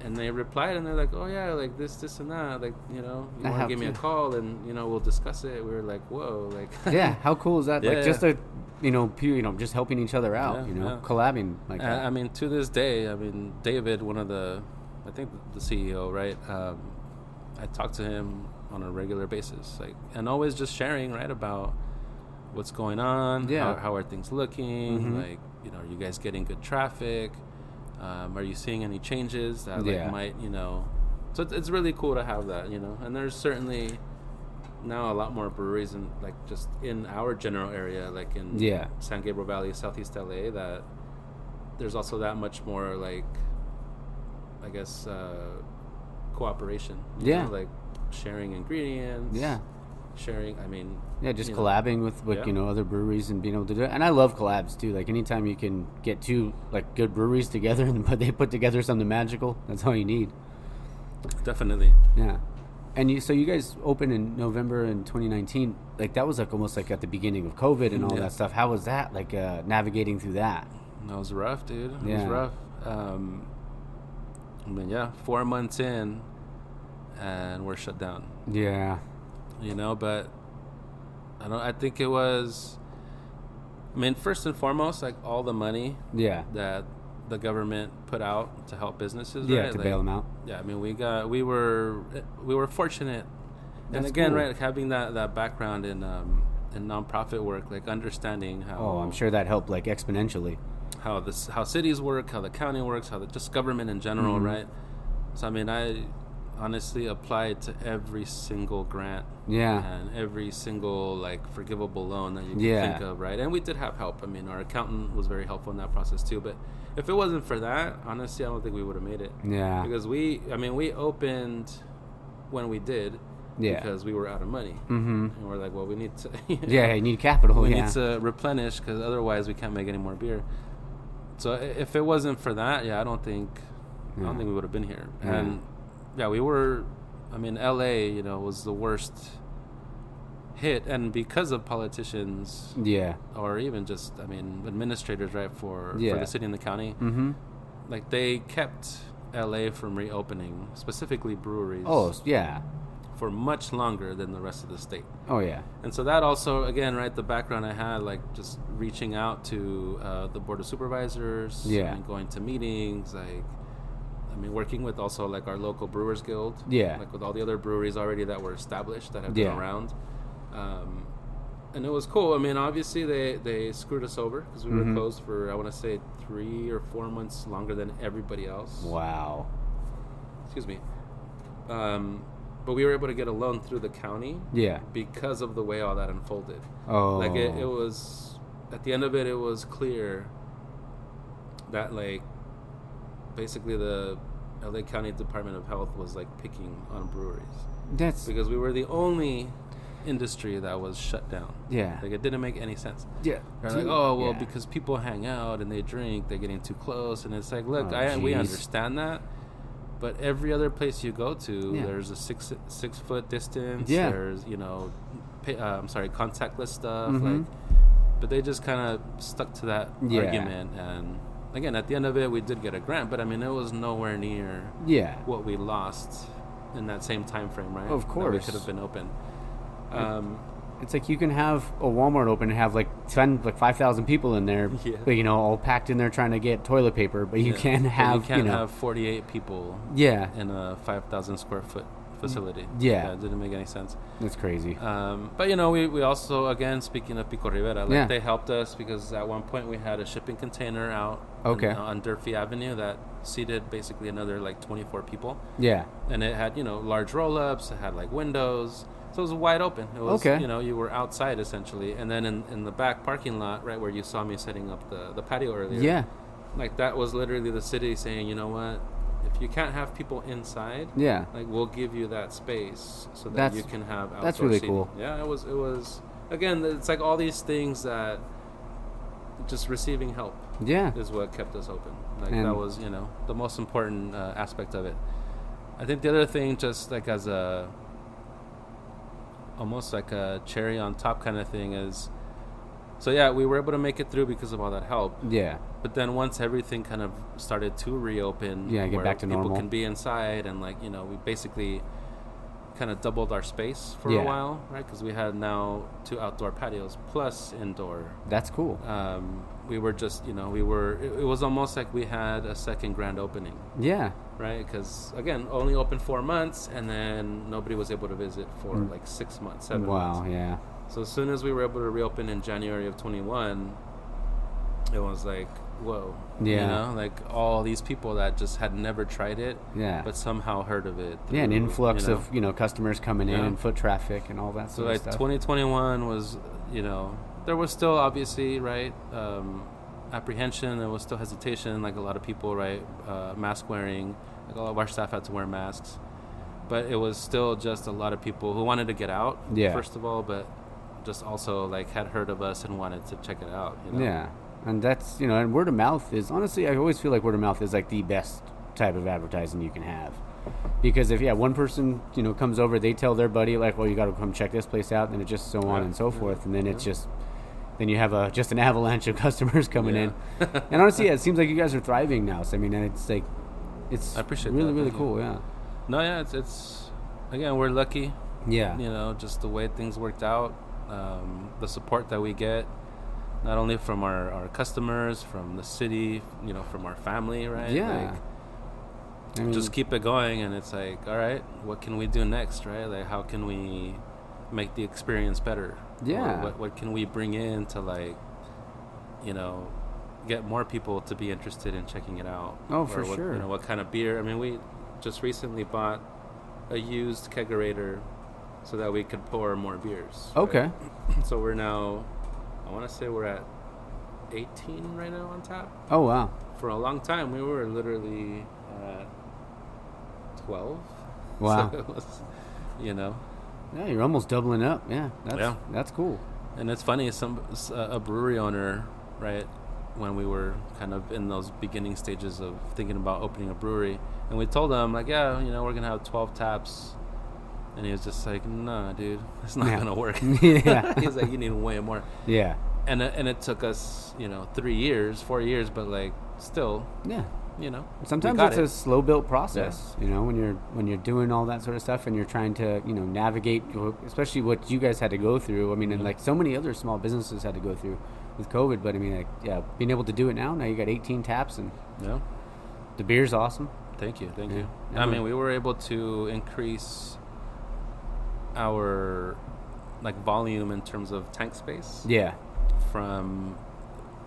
And they replied, and they're like, "Oh yeah, like this and that. Like, you want to give me a call, and we'll discuss it." We were like, "Whoa, like." Yeah, how cool is that? Like just a, pure, just helping each other out. Collabing like that. I mean, to this day, David, one of I think the CEO, right? I talk to him on a regular basis, like, and always just sharing, right, about what's going on. Yeah. How are things looking? Mm-hmm. Like, are you guys getting good traffic? Are you seeing any changes that might, so it's really cool to have that, and there's certainly now a lot more breweries in, like, just in our general area, like in San Gabriel Valley, Southeast LA, that there's also that much more, like, I guess, cooperation, like sharing ingredients, sharing, just collabing with other breweries and being able to do it. And I love collabs too. Like anytime you can get two like good breweries together and they put together something magical, that's all you need. Definitely. Yeah. And you guys opened in November in 2019. Like that was like almost like at the beginning of COVID and all that stuff. How was that? Like navigating through that? That was rough, dude. It was rough. 4 months in, and we're shut down. Yeah. But I think it was, first and foremost, like all the money that the government put out to help businesses, right? To bail them out. Yeah, we were fortunate. That's and again, cool. right, like having that background in nonprofit work, like understanding how. Oh, I'm sure that helped like exponentially. How cities work, how the county works, how just government in general, right? So I honestly applied to every single grant, and every single like forgivable loan that you can think of, right? And we did have help. Our accountant was very helpful in that process too. But if it wasn't for that, honestly, I don't think we would have made it. Yeah, because we opened when we did. Because we were out of money, and we're like, well, we need to. You need capital. We need to replenish because otherwise we can't make any more beer. So if it wasn't for that, I don't think we would have been here. And we were. LA, was the worst hit, and because of politicians, or even just, administrators, right, for the city and the county, like they kept LA from reopening, specifically breweries. Oh, yeah. For much longer than the rest of the state. Oh, yeah. And so that also, again, right, the background I had, like just reaching out to the board of supervisors, going to meetings, like, working with also like our local Brewers Guild, like with all the other breweries already that were established that have been around. And it was cool. Obviously they screwed us over because we were closed for, I want to say, 3 or 4 months longer than everybody else. Wow. Excuse me. But we were able to get a loan through the county. Because of the way all that unfolded. Oh. Like it was, at the end of it, it was clear that like basically the LA County Department of Health was like picking on breweries. That's because we were the only industry that was shut down. Like it didn't make any sense. They're like, oh well, because people hang out and they drink, they're getting too close, and it's like, look, we understand that. But every other place you go to, there's a 6 foot distance. There's contactless stuff. Like, but they just kind of stuck to that argument. And again, at the end of it, we did get a grant, but it was nowhere near what we lost in that same time frame, right? Of course, that we could have been open. It's like you can have a Walmart open and have like 5,000 people in there, but all packed in there trying to get toilet paper. But you can have have 48 people in a 5,000 square foot facility. It didn't make any sense. That's crazy. But we also, again, speaking of Pico Rivera, like they helped us because at one point we had a shipping container out on Durfee Avenue that seated basically another like 24 people. And it had large roll-ups. It had like windows. So it was wide open. It was, you were outside essentially. And then in the back parking lot, right where you saw me setting up the patio earlier. Like that was literally the city saying, you know what? If you can't have people inside, like we'll give you that space so that you can have outdoor That's really seating. cool. Yeah, it was again, it's like all these things that just receiving help is what kept us open. Like that was, the most important aspect of it. I think the other thing, just like as almost like a cherry on top kind of thing, is So yeah, we were able to make it through because of all that help. Yeah. But then once everything kind of started to reopen, get back to normal, people can be inside, and like, you know, we basically kind of doubled our space for a while, right? Because we had now 2 outdoor patios plus indoor. That's cool. We were just, you know, it was almost like we had a second grand opening. Yeah. Right? Because, again, only open 4 months, and then nobody was able to visit for like 6 months, 7 months. Wow, yeah. So as soon as we were able to reopen in January of 21, it was like, whoa. Yeah. You know, like all these people that just had never tried it, but somehow heard of it. Through, an influx of, you know, customers coming in and foot traffic and all that sort of stuff. So like 2021 was, you know, there was still obviously, right, apprehension. There was still hesitation, like a lot of people, right, mask wearing. Like all of our staff had to wear masks. But it was still just a lot of people who wanted to get out, first of all, but just also like had heard of us and wanted to check it out. You know? Yeah. And that's, you know, and word of mouth is, honestly, I always feel like word of mouth is like the best type of advertising you can have. Because if, one person, you know, comes over, they tell their buddy, like, well, you got to come check this place out, and it just so on and so forth. And then it's just, then you have just an avalanche of customers coming in. And honestly, it seems like you guys are thriving now. So, I mean, it's like, it's I appreciate really, that. really cool, No, it's again, we're lucky. Yeah. You know, just the way things worked out, the support that we get, not only from our customers, from the city, you know, from our family, right? Yeah. Like, I mean, just keep it going, and it's like, all right, what can we do next, right? Like, how can we make the experience better? Yeah. Or what can we bring in to, like, you know, get more people to be interested in checking it out? Oh, for sure. You know, what kind of beer? I mean, we just recently bought a used kegerator so that we could pour more beers. Okay. Right? So we're now, I want to say we're at 18 right now on tap. Oh, wow. For a long time, we were literally at 12. Wow. So it was, you know. Yeah, you're almost doubling up. Yeah, that's cool. And it's funny, a brewery owner, right, when we were kind of in those beginning stages of thinking about opening a brewery, and we told him, like, yeah, you know, we're going to have 12 taps. And he was just like, nah, dude, it's not going to work. Yeah. He's like, you need way more. Yeah. And it took us, you know, 4 years, but like still, you know, sometimes it's a slow built process. You know, when you're doing all that sort of stuff and you're trying to, you know, navigate, especially what you guys had to go through. I mean, and like so many other small businesses had to go through with COVID. But I mean, like, being able to do it now you got 18 taps, and the beer's awesome. Thank you. I mean, we were able to increase our like volume in terms of tank space. Yeah.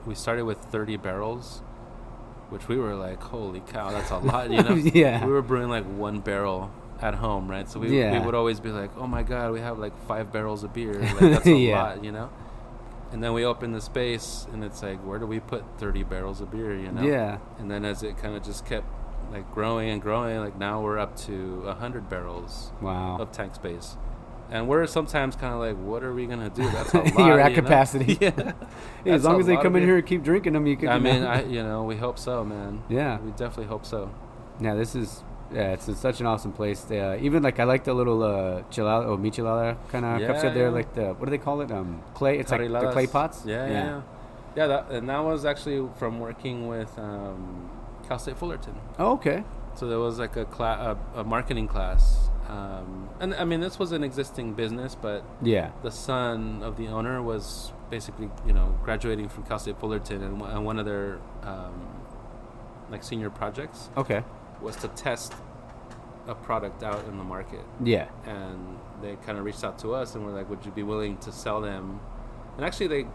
We started with 30 barrels, which we were like, holy cow, that's a lot, you know? Yeah. We were brewing like 1 barrel at home, right? So we would always be like, oh my God, we have like 5 barrels of beer. Like, that's a lot, you know? And then we opened the space, and it's like, where do we put 30 barrels of beer, you know? Yeah. And then as it kind of just kept like growing and growing, like now we're up to 100 barrels of tank space. And we're sometimes kind of like, what are we gonna do? That's a lot. You're at capacity. Yeah. As long as they come in here and keep drinking them, you can. I mean, you know, we hope so, man. Yeah. We definitely hope so. Yeah, it's such an awesome place. Even like I like the little michelada kind of cups out there, like what do they call it? Clay. It's like the clay pots. Yeah. That was actually from working with Cal State Fullerton. Oh, okay. So there was like a marketing class. And I mean, this was an existing business, but the son of the owner was basically, you know, graduating from Cal State Fullerton, and one of their like senior projects was to test a product out in the market. Yeah. And they kind of reached out to us and were like, would you be willing to sell them? And actually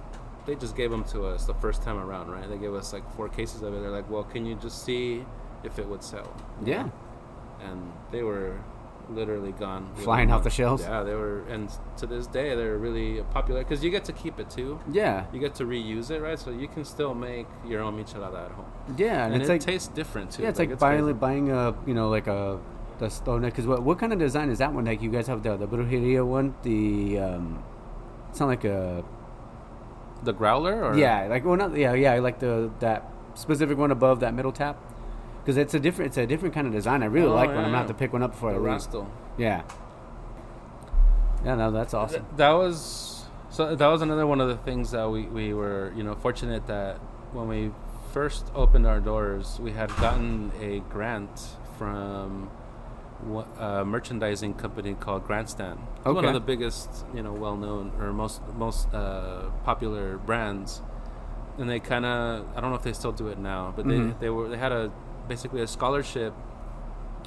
they just gave them to us the first time around, right? They gave us like 4 cases of it. They're like, well, can you just see if it would sell? Yeah. And they were literally gone, flying off the shelves. Yeah, they were, and to this day they're really popular because you get to keep it too. Yeah, you get to reuse it, right? So you can still make your own michelada at home. Yeah, and it's it like, tastes different too. Yeah, it's like buying a, you know, like the stone. Because what kind of design is that one? Like you guys have the Brewjeria one, it's not like the growler, or like like that specific one above that middle tap. Because it's a different kind of design. I really like when I'm going to have to pick one up before I leave. Rastal. Yeah. Yeah, no, that's awesome. That was So that was another one of the things that we were, fortunate that when we first opened our doors, we had gotten a grant from a merchandising company called Grandstand. It's one of the biggest, well-known or most popular brands. And they kind of, I don't know if they still do it now, but they had basically a scholarship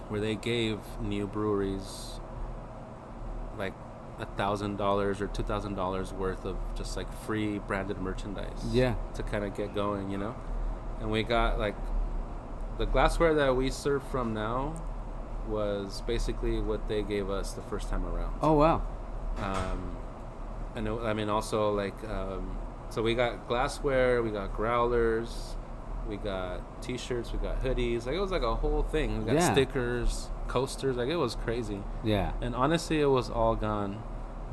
where they gave new breweries like $1,000 or $2,000 worth of just like free branded merchandise. Yeah. To kind of get going, And we got like the glassware that we serve from now was basically what they gave us the first time around. Oh wow. Also like so we got glassware, we got growlers, we got t-shirts, we got hoodies. Like it was like a whole thing. We got stickers, coasters. Like it was crazy. Yeah. And honestly, it was all gone.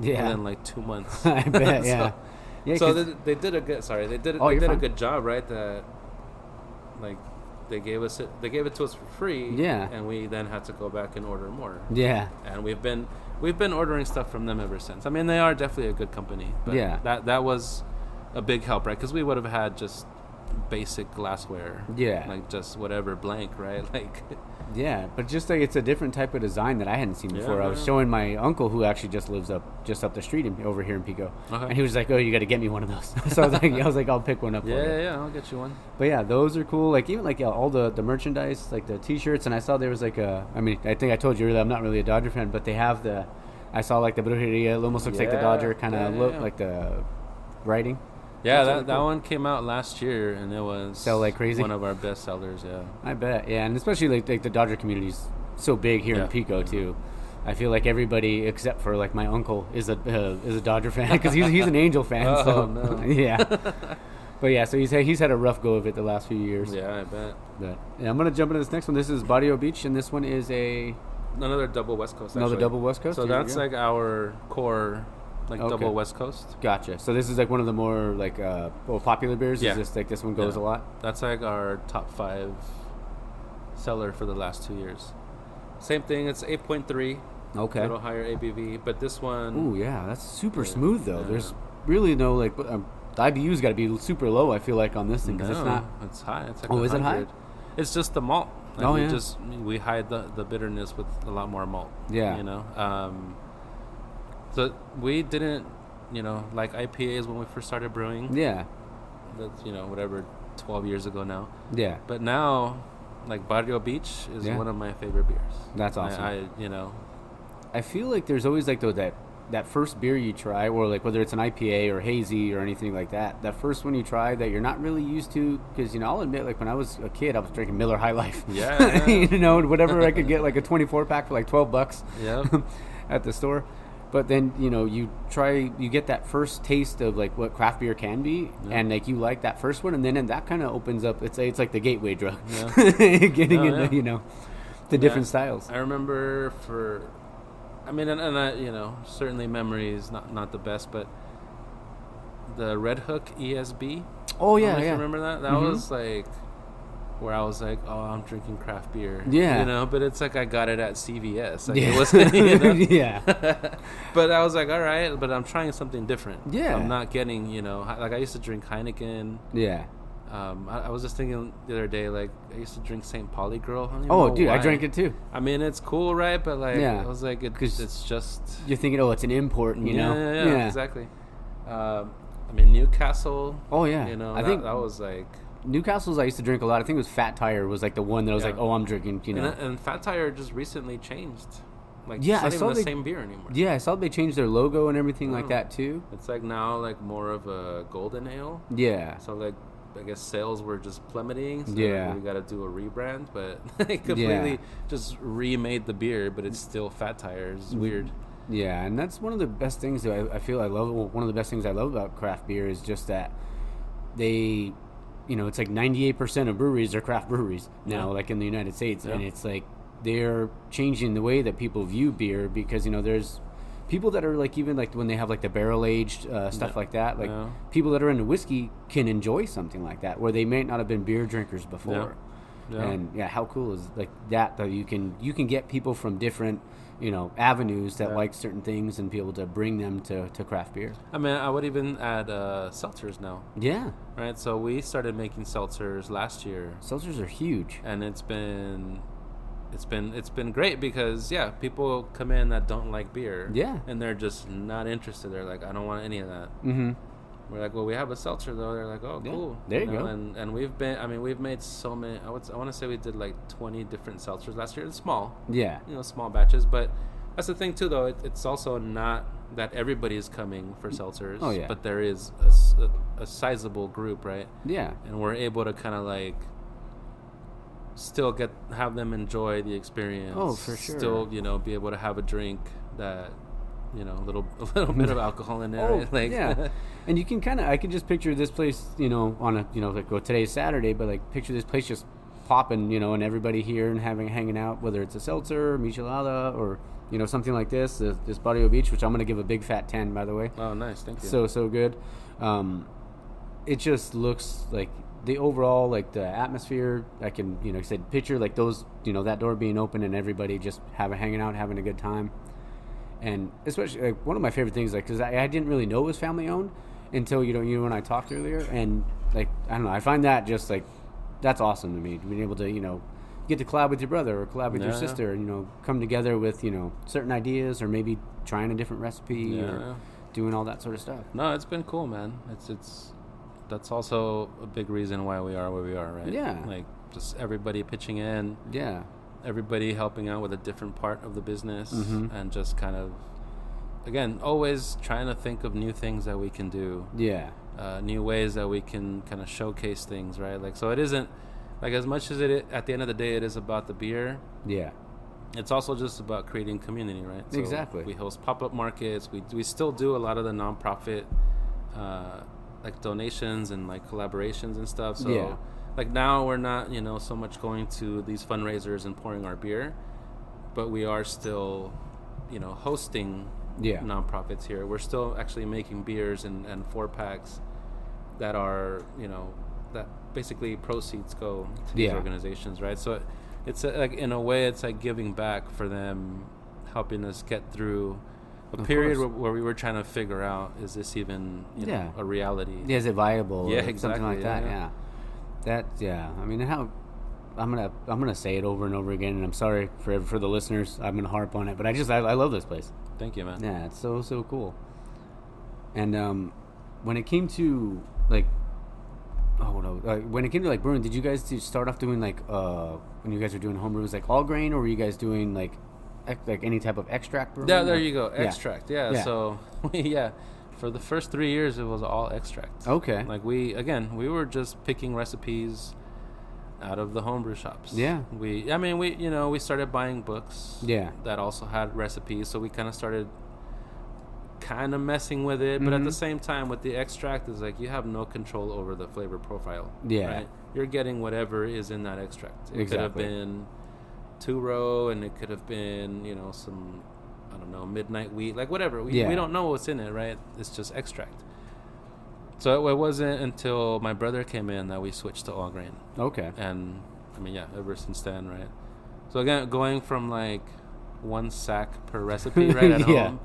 Yeah. Within like 2 months. I bet. Yeah. Yeah. So they did a good. Sorry, they did a good job, right? That like they gave it to us for free. Yeah. And we then had to go back and order more. Yeah. And we've been ordering stuff from them ever since. I mean, they are definitely a good company. But that was a big help, right? Because we would have had just basic glassware. Yeah. Like just whatever blank, right? Like. Yeah, but just like it's a different type of design that I hadn't seen before. Yeah, I was showing my uncle, who actually just lives up the street over here in Pico, and he was like, "Oh, you got to get me one of those." So I was like, "I'll pick one up." Yeah, for you. Yeah, I'll get you one. But yeah, those are cool. Like even like all the merchandise, like the T-shirts, and I saw there was like I think I told you earlier, I'm not really a Dodger fan, but they have I saw like the Brewjeria. It almost looks like the Dodger kind of look, like the writing. Yeah, that one came out last year, and it was sell like crazy. One of our best sellers. Yeah, I bet. Yeah, and especially like the Dodger community's so big here in Pico too. I feel like everybody except for like my uncle is a Dodger fan because he's an Angel fan. Oh so no. Yeah. But yeah, so he's had a rough go of it the last few years. Yeah, I bet. But yeah, I'm gonna jump into this next one. This is Barrio Beach, and this one is another double West Coast. Another double West Coast. So that's like our core. Like double West Coast. Gotcha. So this is like one of the more like popular beers? Yeah. Is this like this one goes a lot? That's like our top 5 seller for the last 2 years. Same thing, it's 8.3. Okay. A little higher ABV, but this one... Ooh, yeah, that's super smooth though. Yeah. There's really no like... the IBU's got to be super low, I feel like, on this thing, because it's not... It's high. It's like is it high? It's just the malt. Like we hide the bitterness with a lot more malt. Yeah. So we didn't, like IPAs when we first started brewing. Yeah. That's, 12 years ago now. Yeah. But now, like Barrio Beach is one of my favorite beers. That's awesome. I feel like there's always like that first beer you try, or like whether it's an IPA or hazy or anything like that, that first one you try that you're not really used to, because, I'll admit, like when I was a kid, I was drinking Miller High Life. Yeah. Whatever I could get, like a 24 pack for like $12. Yeah. At the store. But then, you get that first taste of like what craft beer can be, and like you like that first one, and then that kind of opens up. It's like the gateway drug, getting into the different styles. I remember certainly memories not the best, but the Red Hook ESB. Oh yeah, yeah. Remember that? That was like where I was like, oh, I'm drinking craft beer. Yeah. But it's like I got it at CVS. Like it wasn't, Yeah. But I was like, all right, but I'm trying something different. Yeah. I'm not getting, like I used to drink Heineken. Yeah. I was just thinking the other day, like I used to drink St. Pauli Girl. I drank it too. I mean, it's cool, right? But like, I was like, it's just... You're thinking, it's an import, you know? Yeah, exactly. Newcastle. Oh, yeah. I think that was like... Newcastle's I used to drink a lot. I think it was Fat Tire was like the one that was like, oh, I'm drinking, And Fat Tire just recently changed. Like, it's not even the same beer anymore. Yeah, I saw they changed their logo and everything like that too. It's like now like more of a golden ale. Yeah. So like I guess sales were just plummeting. So we got to do a rebrand, but they completely just remade the beer, but it's still Fat Tire. It's weird. Yeah, and that's one of the best things that I feel I love. Well, one of the best things I love about craft beer is just that they... it's like 98% of breweries are craft breweries now, like in the United States. Yeah. And it's like they're changing the way that people view beer because, there's people that are like, even like when they have like the barrel aged stuff like that, like people that are into whiskey can enjoy something like that where they may not have been beer drinkers before. Yeah. And how cool is like that though? You can get people from different avenues that like certain things and be able to bring them to craft beer. I mean, I would even add seltzers now. Yeah. Right. So we started making seltzers last year. Seltzers are huge, and it's been great because people come in that don't like beer. Yeah. And they're just not interested. They're like, I don't want any of that. Mm-hmm. We're like, well, we have a seltzer though. They're like, oh, cool. There you go. And we've made so many. I want to say we did like 20 different seltzers last year. It's small. Yeah. Small batches. But that's the thing too, though. It's also not that everybody is coming for seltzers. Oh yeah. But there is a sizable group, right? Yeah. And we're able to kind of like still have them enjoy the experience. Oh, for sure. Still, be able to have a drink that. A little bit of alcohol in there. Oh, right? Like, yeah. And you can I can just picture this place, on a, like, today's Saturday, but like picture this place just popping, and everybody here and hanging out, whether it's a seltzer, michelada, or, something like this Barrio Beach, which I'm going to give a big fat 10, by the way. Oh, nice. Thank you. So good. It just looks like the overall, like the atmosphere, I can, picture like those, that door being open and everybody just hanging out, having a good time. And especially, like, one of my favorite things, like, because I didn't really know it was family owned until you and I talked earlier, and like, I don't know, I find that just like that's awesome to me, being able to get to collab with your brother or collab with your sister, and come together with certain ideas or maybe trying a different recipe or doing all that sort of stuff. No, it's been cool, man. It's that's also a big reason why we are where we are, right? Yeah, like just everybody pitching in. Yeah. Everybody helping out with a different part of the business, mm-hmm. and just kind of, again, always trying to think of new things that we can do. Yeah. New ways that we can kind of showcase things, right? Like, so it isn't, like, as much as at the end of the day, it is about the beer. Yeah. It's also just about creating community, right? So exactly. We host pop-up markets. We still do a lot of the nonprofit, like, donations and, like, collaborations and stuff. So, yeah. Like, now we're not, so much going to these fundraisers and pouring our beer, but we are still, hosting nonprofits here. We're still actually making beers and 4-packs that are, that basically proceeds go to these organizations, right? So it's like, in a way, it's like giving back for them, helping us get through a period where we were trying to figure out, is this even a reality? Yeah, is it viable? Yeah, or exactly. Something like that. Yeah. I mean, I'm gonna say it over and over again, and I'm sorry for the listeners. I'm gonna harp on it, but I love this place. Thank you, man. Yeah, it's so cool. And when it came to like, when it came to like brewing, did you guys start off doing like when you guys were doing home brews, like all grain, or were you guys doing like any type of extract brewing? Yeah, there you go, extract. Yeah. So for the first 3 years, it was all extract. Okay. Like, we were just picking recipes out of the homebrew shops. Yeah. We started buying books. Yeah. That also had recipes, so we kind of started messing with it, but at the same time, with the extract, is like you have no control over the flavor profile. Yeah. Right? You're getting whatever is in that extract. It exactly. could have been 2-row, and it could have been, some, I don't know, midnight wheat, like whatever. We don't know what's in it, right? It's just extract. So it wasn't until my brother came in that we switched to all grain. Okay. And I mean, ever since then, right? So again, going from like 1 sack per recipe right at home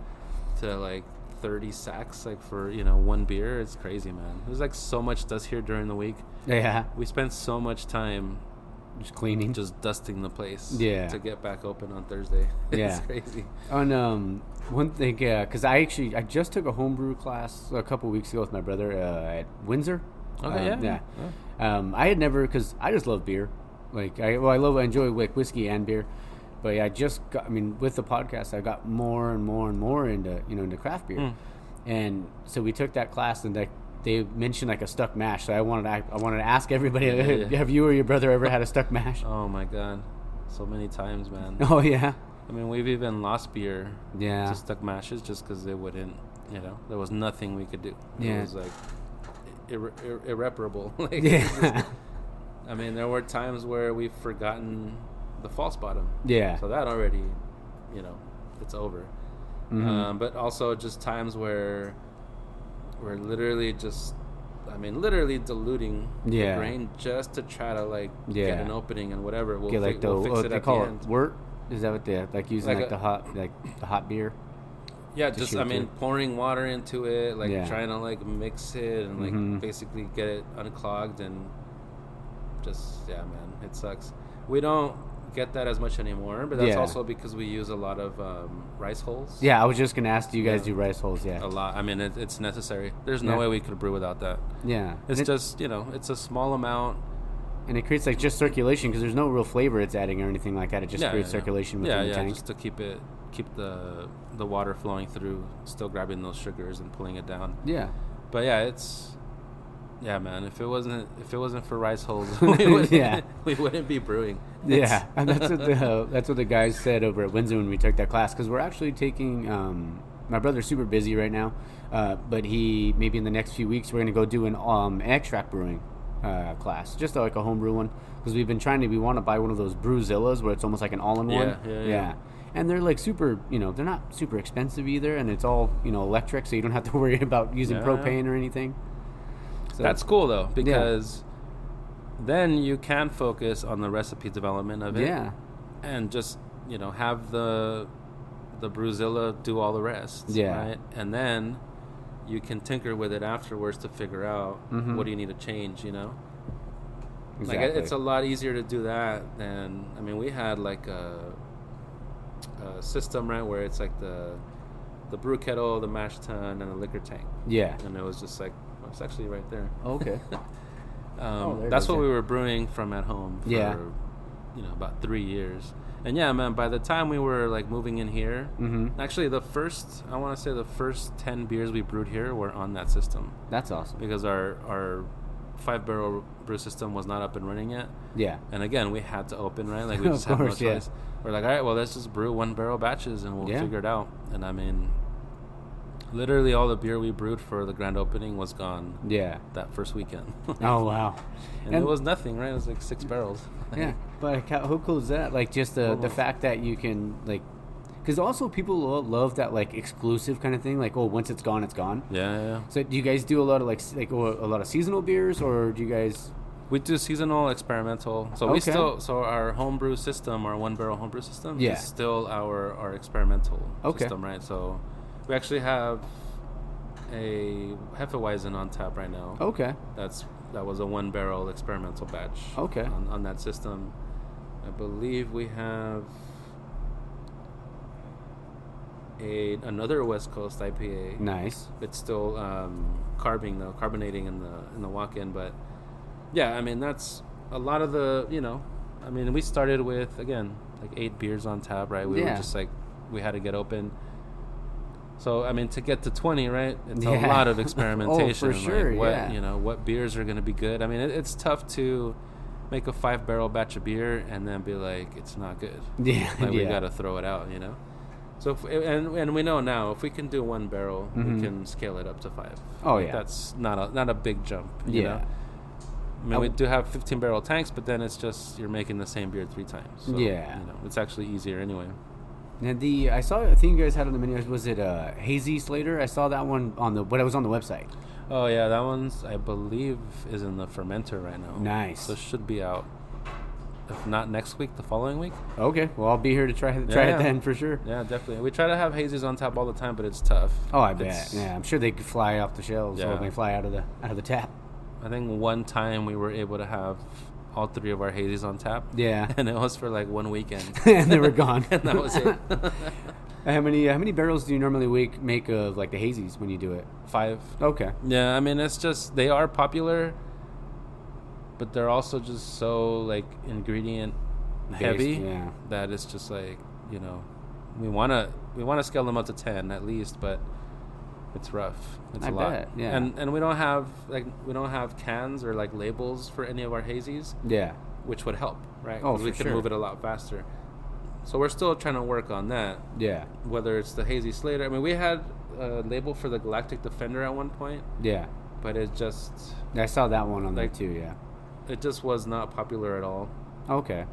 to like 30 sacks like for, 1 beer, it's crazy, man. There's like so much dust here during the week. Yeah. We spend so much time just cleaning, just dusting the place to get back open on Thursday. It's crazy. On one thing, because I just took a homebrew class a couple weeks ago with my brother at Windsor. Okay. I had never, because I just love beer. Like I enjoy like whiskey and beer, but with the podcast I got more and more into craft beer, and so we took that class, and they mentioned like a stuck mash. So I wanted to ask everybody, have you or your brother ever had a stuck mash? Oh my God, so many times, man. Oh yeah. I mean, we've even lost beer to stuck mashes just because it wouldn't, there was nothing we could do. It was like irreparable. I mean, there were times where we've forgotten the false bottom. Yeah. So that already, it's over. Mm-hmm. But also just times where we're literally diluting the grain just to try to get an opening, and whatever. We'll fix it at the end. Wort? Is that what they like using like the hot beer? Yeah, just pouring water into it, like trying to like mix it and like basically get it unclogged and just man, it sucks. We don't get that as much anymore, but that's also because we use a lot of rice hulls. Yeah, I was just gonna ask, do you guys do rice hulls? Yeah, a lot. I mean, it's necessary. There's no way we could brew without that. Yeah, it's just it's a small amount, and it creates like just circulation because there's no real flavor it's adding or anything like that. It just creates circulation within the tank. Just to keep the water flowing through, still grabbing those sugars and pulling it down. Yeah, but man, if it wasn't for rice hulls, we wouldn't be brewing. Yeah, and that's what the guys said over at Windsor when we took that class, because we're actually taking. My brother's super busy right now, but maybe in the next few weeks we're gonna go do an extract brewing class, just like a homebrew one, because we want to buy one of those Brewzillas where it's almost like an all-in-one. Yeah. And they're like super, they're not super expensive either, and it's all electric, so you don't have to worry about using propane or anything. So that's cool though, because then you can focus on the recipe development of it. Yeah. And just, have the Brewzilla do all the rest. Yeah. Right? And then you can tinker with it afterwards to figure out what do you need to change, Exactly. Like it's a lot easier to do that than, we had like a system, right, where it's like the brew kettle, the mash tun, and the liquor tank. Yeah. And it was just like, it's actually right there. Okay. That's what we were brewing from at home for, about 3 years. And man, by the time we were like moving in here, actually the first 10 beers we brewed here were on that system. That's awesome. Because our 5-barrel brew system was not up and running yet. Yeah. And again, we had to open, right? Like we just had no choice. Yeah. We're like, all right, well, let's just brew 1-barrel batches and we'll figure it out. And literally all the beer we brewed for the grand opening was gone. Yeah. That first weekend. Oh, wow. And it was nothing, right? It was like 6 barrels. Yeah. But how cool is that? Like just the fact that you can like, because also people love that like exclusive kind of thing. Like, once it's gone, it's gone. Yeah. So do you guys do a lot of like a lot of seasonal beers, or do you guys? We do seasonal, experimental. So our homebrew system, our 1-barrel homebrew system, is still our experimental system, right? So we actually have a Hefeweizen on tap right now. Okay. That was a 1-barrel experimental batch. Okay. On that system. I believe we have another West Coast IPA. Nice. It's still carbonating in the walk-in, but that's a lot of the, we started with, again, like 8 beers on tap, right? We were just like, we had to get open. So, to get to 20, right? It's a lot of experimentation. Oh, for sure, like what beers are going to be good. It's tough to make a 5-barrel batch of beer and then be like, it's not good. Yeah. Like, we got to throw it out, So, and we know now, if we can do 1 barrel, we can scale it up to 5. Oh, like, that's not a big jump, you know? We do have 15-barrel tanks, but then it's just you're making the same beer 3 times. So, it's actually easier anyway. And I think you guys had on the menu, was it Hazy Slater? I saw that one but it was on the website. Oh yeah, that one's, I believe, is in the fermenter right now. Nice. So it should be out, if not next week, the following week. Okay, well I'll be here to try it then for sure. Yeah, definitely. We try to have hazies on tap all the time, but it's tough. Oh, I bet. Yeah, I'm sure they could fly off the shelves or they fly out of the tap. I think one time we were able to have all 3 of our hazies on tap. Yeah. And it was for like 1 weekend. And they were gone. And that was it. How many barrels do you normally make of like the hazies when you do it? 5. Okay. Yeah, it's just, they are popular, but they're also just so like ingredient heavy that it's just like, we want to scale them up to 10 at least, but it's rough. It's a lot. Bet, yeah. And we don't have cans or like labels for any of our hazies. Yeah. Which would help, right? Oh, we could move it a lot faster. So we're still trying to work on that. Yeah. Whether it's the Hazy Slater. We had a label for the Galactic Defender at one point. Yeah. But it just... I saw that one on there too, yeah. It just was not popular at all. Okay.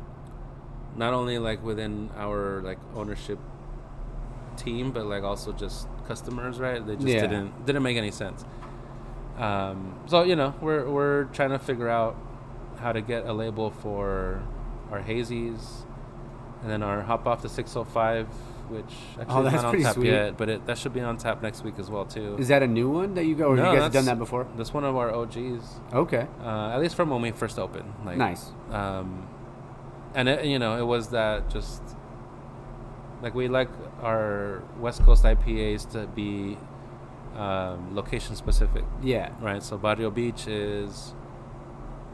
Not only like within our like ownership team, but like also just customers, right? They just didn't make any sense. So we're trying to figure out how to get a label for our hazies, And then our Hop Off the 605, which actually that's is not on pretty tap sweet. yet, but that should be on tap next week as well too. Is that a new one that you go, or No, you guys have done that before? That's one of our OGs. Okay. At least from when we first opened. Like, Nice. And it was that just like we like our West Coast IPAs to be location specific. Yeah. Right. So Barrio Beach is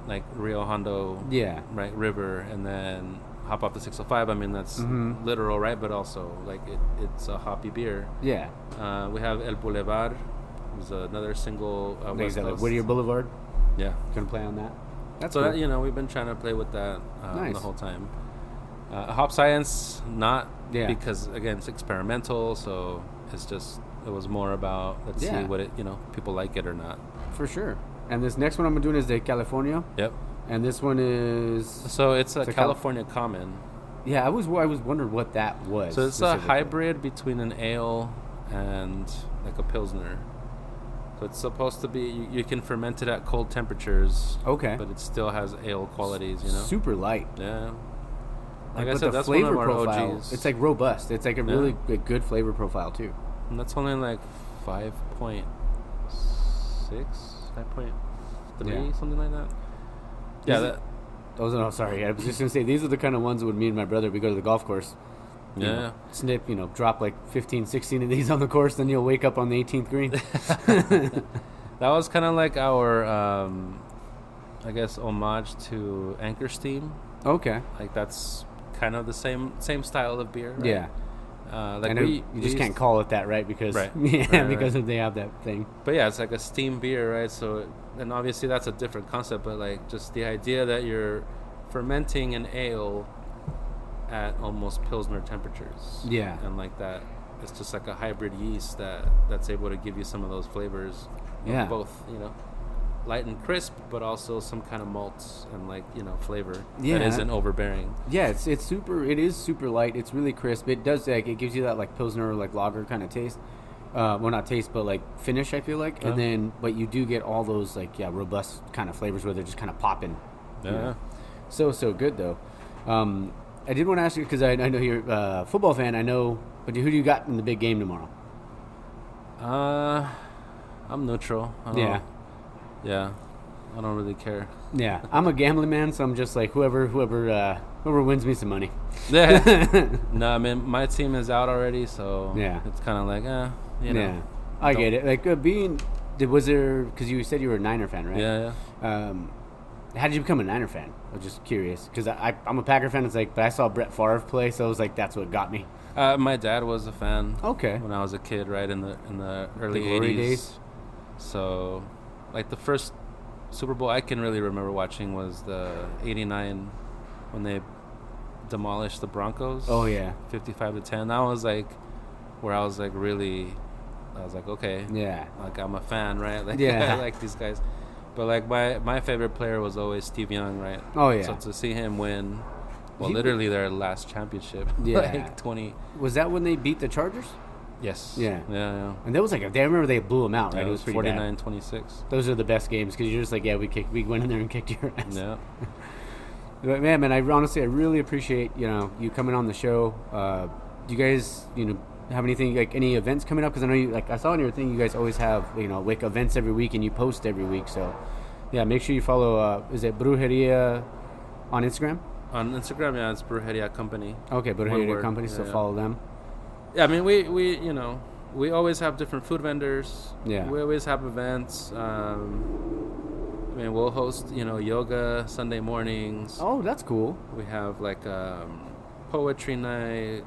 like Rio Hondo. Yeah. Right. River, and then Hop Off the 605. I mean, that's literal, right? But also like it's a hoppy beer. Yeah. We have El Boulevard, who's another single. Is that like Whittier Boulevard? Yeah. Gonna play on that. That's so cool. We've been trying to play with that Nice. the whole time. Hop Science, not because again it's experimental, so it was more about let's see what it people like it or not. For sure. And this next one I'm doing is the California. Yep. And this one is it's a California Common. Yeah, I was wondering what that was. So it's a hybrid between an ale and like a pilsner. So it's supposed to be you can ferment it at cold temperatures. Okay. But it still has ale qualities, Super light. Yeah. Like I but said, the that's flavor one of our profile, OGs. it's like robust. It's like a really good flavor profile too. And that's only like 5.6, 5.3, something like that. Sorry. I was just gonna say these are the kind of ones with me and my brother. We go to the golf course. Snip, drop like 15, 16 of these on the course, then you'll wake up on the 18th green. That was kind of like our, I guess, homage to Anchor Steam. Okay. Like that's kind of the same style of beer. Right? Yeah. Like I know you just can't call it that, right? Because because they have that thing. But yeah, it's like a steam beer, right? So, and obviously that's a different concept, but like just the idea that you're fermenting an ale at almost pilsner temperatures. Yeah. And like that, it's just like a hybrid yeast that's able to give you some of those flavors. Of both, light and crisp, but also some kind of malts and like flavor that isn't overbearing. Yeah, it is super light. It's really crisp. It does it gives you that like pilsner or like lager kind of taste. Well, not taste, but like finish. I feel like, and then but you do get all those like robust kind of flavors where they're just kind of popping. Yeah. So good though. I did want to ask you because I know you're a football fan. I know, but who do you got in the big game tomorrow? I'm neutral. Yeah, I don't really care. Yeah, I'm a gambling man, so I'm just like whoever wins me some money. Yeah. No, I mean my team is out already, so it's kind of like Yeah, I get it. Like was there because you said you were a Niner fan, right? Yeah. How did you become a Niner fan? I was just curious because I'm a Packer fan. It's like, but I saw Brett Favre play, so I was like, that's what got me. My dad was a fan. Okay. When I was a kid, right in the early glory 80s. days. So, like the first Super Bowl I can really remember watching was the '89 when they demolished the Broncos. Oh yeah. 55-10. That was like where I was like really. I was like, okay. Yeah. Like I'm a fan, right? Like I like these guys. But like my favorite player was always Steve Young, right? Oh yeah. So to see him win, literally their last championship, like 20. Was that when they beat the Chargers? Yes. Yeah. Yeah. And that was like I remember they blew them out, right? Yeah, it was pretty 49-26. Those are the best games because you're just like, we went in there and kicked your ass. Yeah. But man, I really appreciate you coming on the show. Do you guys have anything like any events coming up? Because I know I saw in your thing you guys always have like events every week and you post every week. So yeah, make sure you follow. Is it Brewjeria on Instagram? On Instagram, yeah, it's Brewjeria Company. Okay, Brewjeria Company. So follow them. Yeah, I mean we always have different food vendors. Yeah, we always have events. I mean we'll host yoga Sunday mornings. Oh, that's cool. We have like poetry night.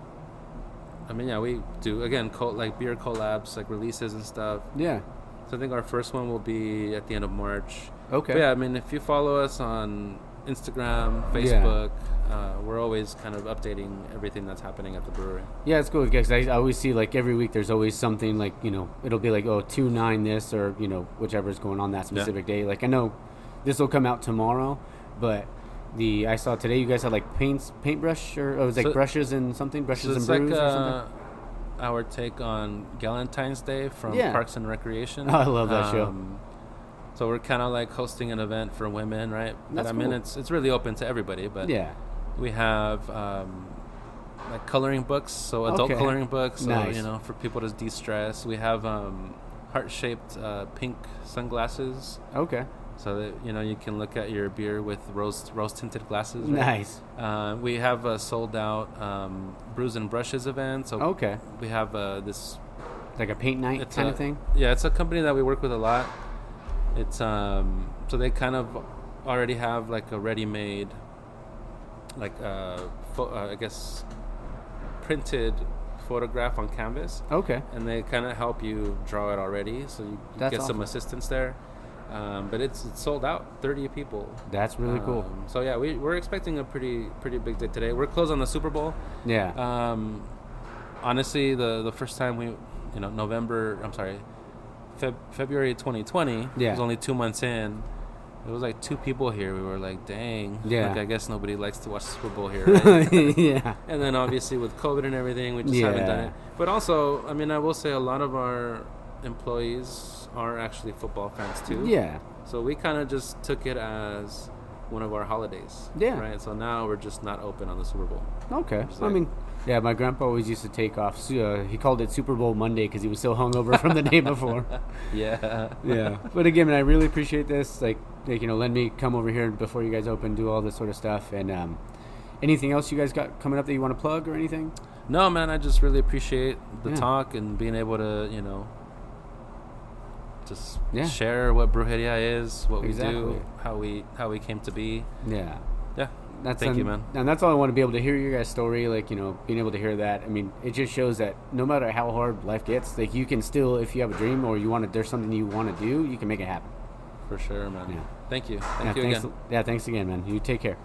I mean, we do, again, like beer collabs, like releases and stuff. Yeah. So I think our first one will be at the end of March. Okay. But yeah, I mean, if you follow us on Instagram, Facebook, we're always kind of updating everything that's happening at the brewery. Yeah, it's cool because I always see like every week there's always something like, it'll be like, 2/9 this or, whichever's going on that specific day. Like I know this will come out tomorrow, but I saw today you guys had like paintbrush or it was like brushes and something, brushes and brews or something. Our take on Galentine's Day from Parks and Recreation. Oh, I love that show. So we're kind of like hosting an event for women, right? That's I mean, cool. it's really open to everybody, but we have like coloring books, so adult coloring books, nice. So, for people to de-stress. We have heart-shaped pink sunglasses. Okay. So that you can look at your beer with rose-tinted glasses. Right? Nice. We have a sold-out brews and brushes event. So we have this like a paint night kind of thing. Yeah, it's a company that we work with a lot. It's so they kind of already have like a ready-made, like I guess printed photograph on canvas. Okay. And they kind of help you draw it already, so you get awesome. Some assistance there. But it's sold out, 30 people. That's really cool. So yeah, we're expecting a pretty big day today. We're closed on the Super Bowl. Yeah. Honestly, the first time February 2020. Yeah. It was only 2 months in. It was like 2 people here. We were like, dang. Yeah. Like, I guess nobody likes to watch the Super Bowl here, right? Yeah. And then obviously with COVID and everything, we just haven't done it. But also, I mean, I will say a lot of our employees are actually football fans too. Yeah. So we kind of just took it as one of our holidays. Yeah. Right. So now we're just not open on the Super Bowl. Okay. I mean, yeah, my grandpa always used to take off. He called it Super Bowl Monday because he was so hungover from the day before. Yeah. Yeah. But again, man, I really appreciate this. Like, let me come over here before you guys open, do all this sort of stuff. And anything else you guys got coming up that you want to plug or anything? No, man. I just really appreciate the talk and being able to, just share what Brewjeria is, what we do, how we came to be. Yeah. Yeah. Thank you, man. And that's all I want to be able to hear your guys' story, like, being able to hear that. I mean, it just shows that no matter how hard life gets, like, you can still, if you have a dream or there's something you want to do, you can make it happen. For sure, man. Yeah. Thank you. Thank you again. again. Yeah, thanks again, man. You take care.